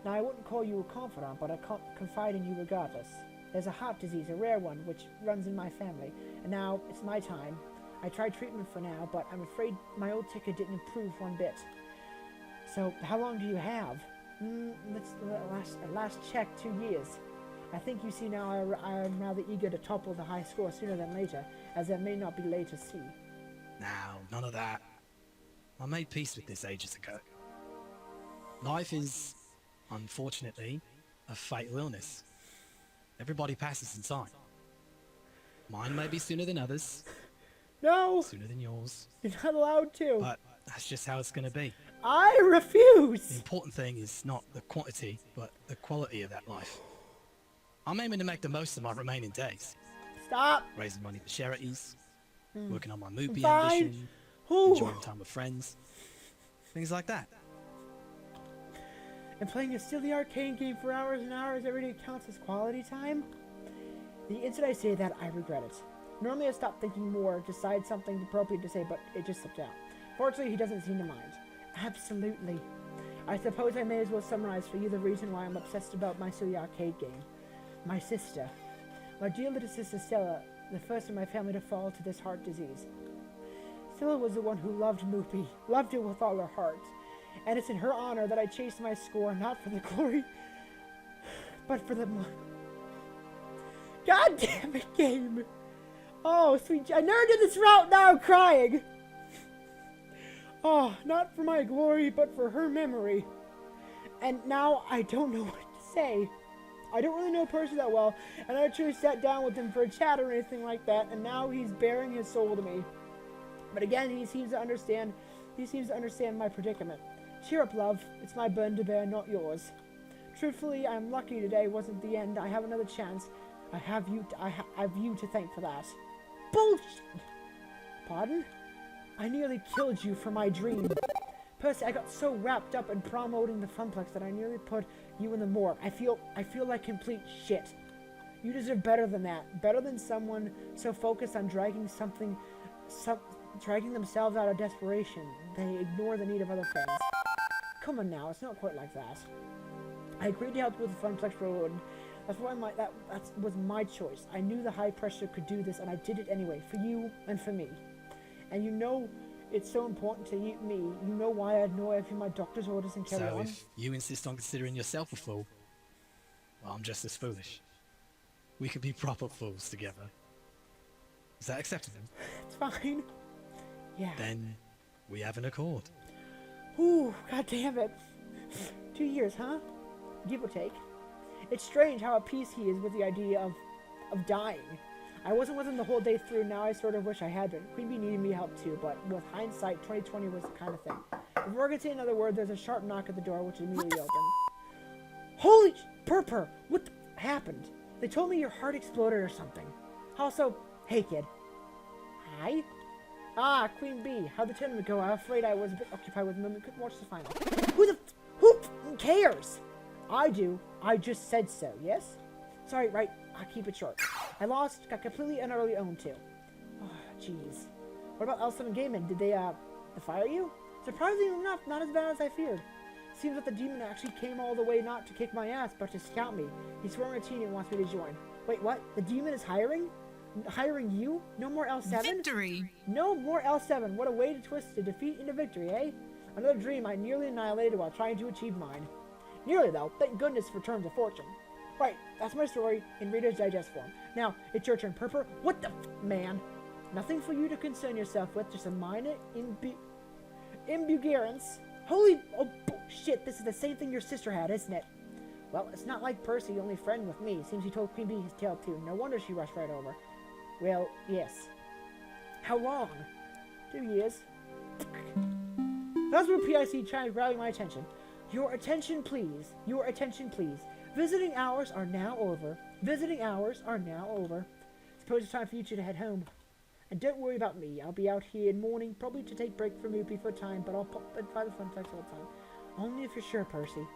Now, I wouldn't call you a confidant, but I confide in you regardless. There's a heart disease, a rare one, which runs in my family, and now it's my time. I tried treatment for now, but I'm afraid my old ticket didn't improve one bit. So, how long do you have? Last check, 2 years. I think you see now I'm rather eager to topple the high score sooner than later, as it may not be late to see. Now, none of that. I made peace with this ages ago. Life is, unfortunately, a fatal illness. Everybody passes in time. Mine may be sooner than others. No! Sooner than yours. You're not allowed to. But that's just how it's going to be. I refuse! The important thing is not the quantity, but the quality of that life. I'm aiming to make the most of my remaining days. Stop! Raising money for charities, working on my movie Fine. ambition, Ooh. enjoying time with friends, things like that. And playing a silly arcade game for hours and hours every day counts as quality time? The instant I say that, I regret it. Normally I stop thinking more, decide something appropriate to say, but it just slipped out. Fortunately, he doesn't seem to mind. Absolutely. I suppose I may as well summarize for you the reason why I'm obsessed about my silly arcade game. My sister. My dear little sister Stella, the first in my family to fall to this heart disease. Stella was the one who loved Moopy, loved it with all her heart. And it's in her honor that I chased my score, not for the glory, but for the God damn it, game! Oh, sweet, I never did this route, now I'm crying! Oh, not for my glory, but for her memory. And now I don't know what to say. I don't really know Percy that well, and I actually sat down with him for a chat or anything like that, and now he's bearing his soul to me. But again, he seems to understand my predicament. Cheer up, love. It's my burden to bear, not yours. Truthfully, I'm lucky today wasn't the end. I have another chance. I have you to thank for that. Bullshit! Pardon? I nearly killed you for my dream. Percy, I got so wrapped up in promoting the Funplex that I nearly put you in the morgue. I feel like complete shit. You deserve better than that. Better than someone so focused on dragging themselves out of desperation. They ignore the need of other friends. Come on now, it's not quite like that. I agreed to help with the Funplex Reloaded. That was my choice. I knew the high pressure could do this, and I did it anyway, for you and for me. And you know it's so important to me. You know why I ignore every my doctor's orders and carry on. So if you insist on considering yourself a fool, well, I'm just as foolish. We could be proper fools together. Is that acceptable? It's fine. Yeah. Then we have an accord. Ooh, god damn it. 2 years, huh? Give or take. It's strange how at peace he is with the idea of dying. I wasn't with him the whole day through, now I sort of wish I had been. Queen Bee needed me help too, but with hindsight, 2020 was the kind of thing. Before I can say another word, there's a sharp knock at the door, which immediately opened. Holy Purpur! What happened? They told me your heart exploded or something. Also, hey kid. Hi? Ah, Queen Bee. How'd the tournament go? I'm afraid I was a bit occupied with them and couldn't watch the final. Who cares? I do. I just said so, yes? Sorry, right. I'll keep it short. I lost, got completely and utterly owned too. Oh, jeez. What about L7 Gaming? Did they fire you? Surprisingly enough, not as bad as I feared. Seems that the demon actually came all the way not to kick my ass, but to scout me. He's forming a team and wants me to join. Wait, what? The demon is hiring? Hiring you? No more L7? Victory! No more L7. What a way to twist a defeat into victory, eh? Another dream I nearly annihilated while trying to achieve mine. Nearly, though. Thank goodness for turns of fortune. Right, that's my story in Reader's Digest form. Now, it's your turn, Purpur. What the man? Nothing for you to concern yourself with, just a minor imbugerance. Holy... Oh, shit, this is the same thing your sister had, isn't it? Well, it's not like Percy, only friend with me. Seems he told Queen Bee his tale, too. No wonder she rushed right over. Well, yes. How long? 2 years. That's where PIC tried to rally my attention. Your attention, please. Your attention, please. Visiting hours are now over. Visiting hours are now over. Suppose it's time for you two to head home. And don't worry about me. I'll be out here in morning, probably to take break from Oopie for a time, but I'll pop by the Funplex all the time. Only if you're sure, Percy.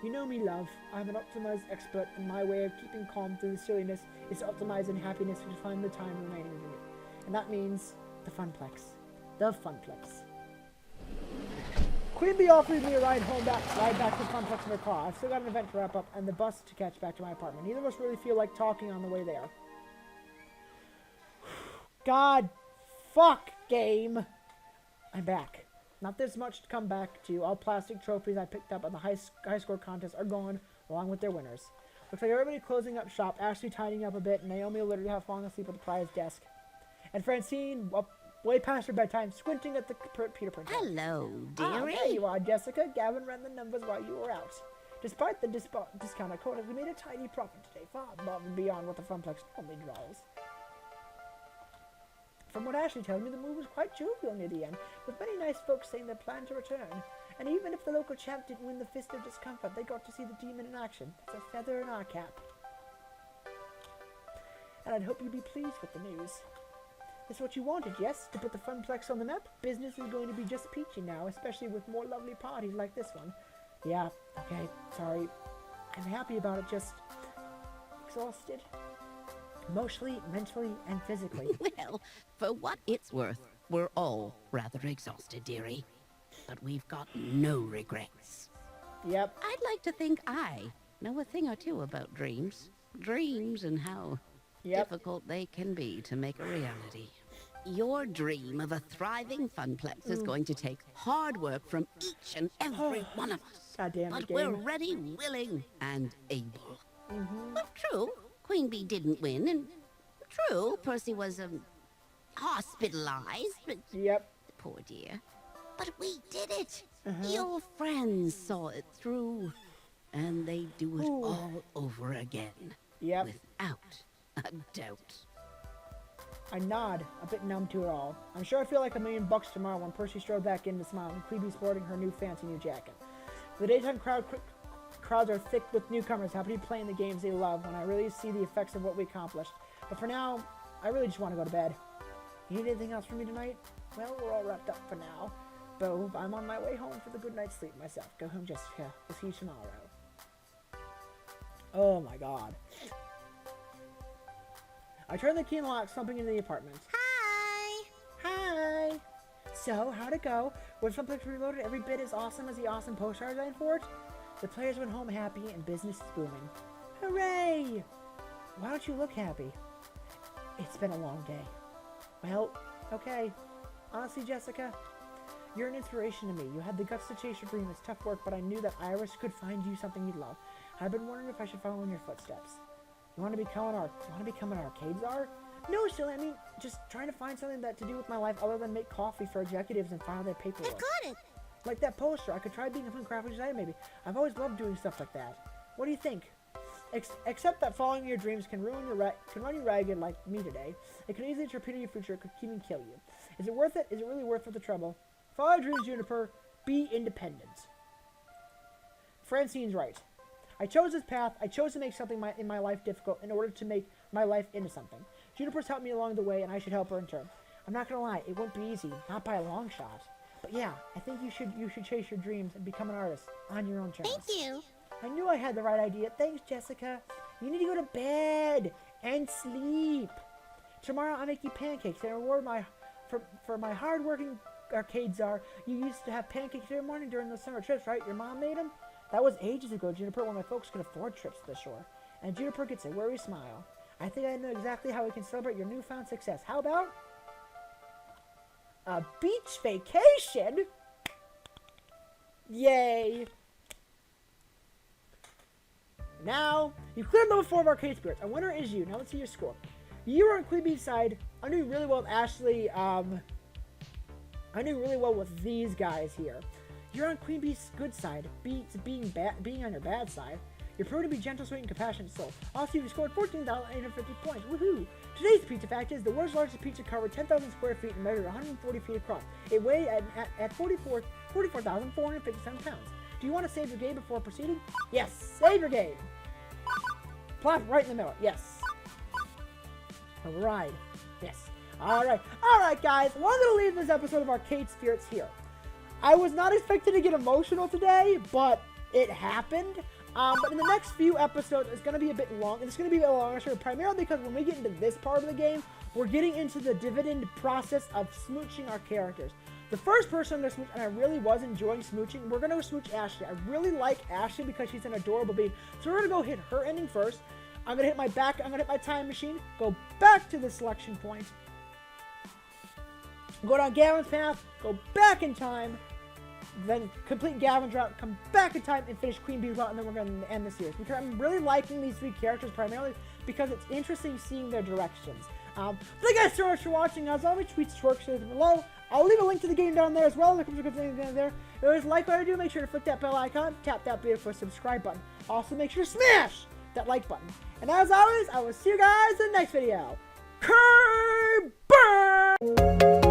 You know me, love. I'm an optimized expert, and my way of keeping calm through the silliness is to optimize in happiness to find the time remaining for me. And that means the Funplex. The Funplex. Queen Bee offered me a ride back to the Funplex in her car. I've still got an event to wrap up and the bus to catch back to my apartment. Neither of us really feel like talking on the way there. God, fuck, game. I'm back. Not this much to come back to. All plastic trophies I picked up on the high score contest are gone, along with their winners. Looks like everybody closing up shop, Ashley tidying up a bit, and Naomi will literally have fallen asleep at the prize desk. And Francine, way past her bedtime, squinting at the Peter Printer. Hello, dearie. There you are, Jessica. Gavin ran the numbers while you were out. Despite the discount I quoted, we made a tiny profit today, far above and beyond what the Funplex normally draws. From what Ashley tells me, the move was quite jovial near the end, with many nice folks saying they planned to return. And even if the local champ didn't win the Fist of Discomfort, they got to see the demon in action. It's a feather in our cap. And I'd hope you'd be pleased with the news. That's what you wanted, yes? To put the Funplex on the map? Business is going to be just peachy now, especially with more lovely parties like this one. Yeah, okay, sorry. I'm happy about it, just exhausted. Emotionally, mentally, and physically. Well, for what it's worth, we're all rather exhausted, dearie. But we've got no regrets. Yep. I'd like to think I know a thing or two about dreams. Dreams and how difficult they can be to make a reality. Your dream of a thriving Funplex is going to take hard work from each and every one of us. God damn it, but we're ready, willing, and able. Well, true, Queen Bee didn't win, and true, Percy was hospitalized, but poor dear. But we did it. Your friends saw it through, and they do it all over again. Without a doubt. I nod, a bit numb to it all. I'm sure I feel like $1 million tomorrow when Percy strode back in to smile and Queeby sporting her new fancy new jacket. The daytime crowds are thick with newcomers happy playing the games they love when I really see the effects of what we accomplished. But for now, I really just want to go to bed. You need anything else from me tonight? Well, we're all wrapped up for now. But I'm on my way home for the good night's sleep myself. Go home, Jessica. We'll see you tomorrow. Oh my god. I turned the key and lock, slumping into the apartment. Hi! Hi! So, how'd it go? Was Funplex Reloaded every bit as awesome as the awesome poster I designed for it? The players went home happy and business is booming. Hooray! Why don't you look happy? It's been a long day. Well, okay. Honestly, Jessica, you're an inspiration to me. You had the guts to chase your dream. It's tough work, but I knew that Iris could find you something you'd love. I've been wondering if I should follow in your footsteps. You want to become an arcade czar? No, silly. I mean, just trying to find something that to do with my life other than make coffee for executives and file their paperwork. I got it. Like that poster. I could try being a food graphic designer, maybe. I've always loved doing stuff like that. What do you think? Except that following your dreams can run you ragged like me today. It can easily torpedo your future. It could even kill you. Is it worth it? Is it really worth the trouble? Follow your dreams, Juniper. Be independent. Francine's right. I chose this path. I chose to make something in my life difficult in order to make my life into something. Juniper's helped me along the way, and I should help her in turn. I'm not gonna lie, it won't be easy, not by a long shot. But yeah, I think you should chase your dreams and become an artist on your own terms. Thank you. I knew I had the right idea. Thanks, Jessica. You need to go to bed and sleep. Tomorrow I'll make you pancakes and reward for my hard-working arcade czar. You used to have pancakes every morning during those summer trips, right? Your mom made them? That was ages ago, Juniper, when my folks could afford trips to the shore. And Juniper gets a worried smile. I think I know exactly how we can celebrate your newfound success. How about a beach vacation? Yay! Now, you cleared level 4 of Arcade Spirits. A winner is you. Now let's see your score. You were on Queen Bee's side. I'm doing really well with Ashley. I'm doing really well with these guys here. You're on Queen Bee's good side, being on your bad side. You're proven to be gentle, sweet, and compassionate soul. Also, you scored 14,850 points. Woohoo! Today's pizza fact is the world's largest pizza covered 10,000 square feet and measured 140 feet across. It weighed at 44,457 pounds. Do you want to save your game before proceeding? Yes, save your game! Clap right in the middle. Yes. Alright. Yes. Alright. Alright, guys. Well, I'm going to leave this episode of Arcade Spirits here. I was not expecting to get emotional today, but it happened. But in the next few episodes, it's going to be a bit long. It's going to be a bit longer, primarily because when we get into this part of the game, we're getting into the dividend process of smooching our characters. The first person I'm going to smooch, and I really was enjoying smooching, we're going to smooch Ashley. I really like Ashley because she's an adorable being. So we're going to go hit her ending first. I'm going to hit my back, I'm going to hit my time machine, go back to the selection point, go down Gavin's path, go back in time, then complete Gavin's route, come back in time, and finish Queen Bee's route, and then we're going to end the series. Because I'm really liking these three characters primarily because it's interesting seeing their directions. Thank you guys so much for watching. As always, tweets, twerks, below. I'll leave a link to the game down there as well. Down there. If you guys like what I do, make sure to click that bell icon, tap that beautiful subscribe button. Also, make sure to smash that like button. And as always, I will see you guys in the next video. Bye!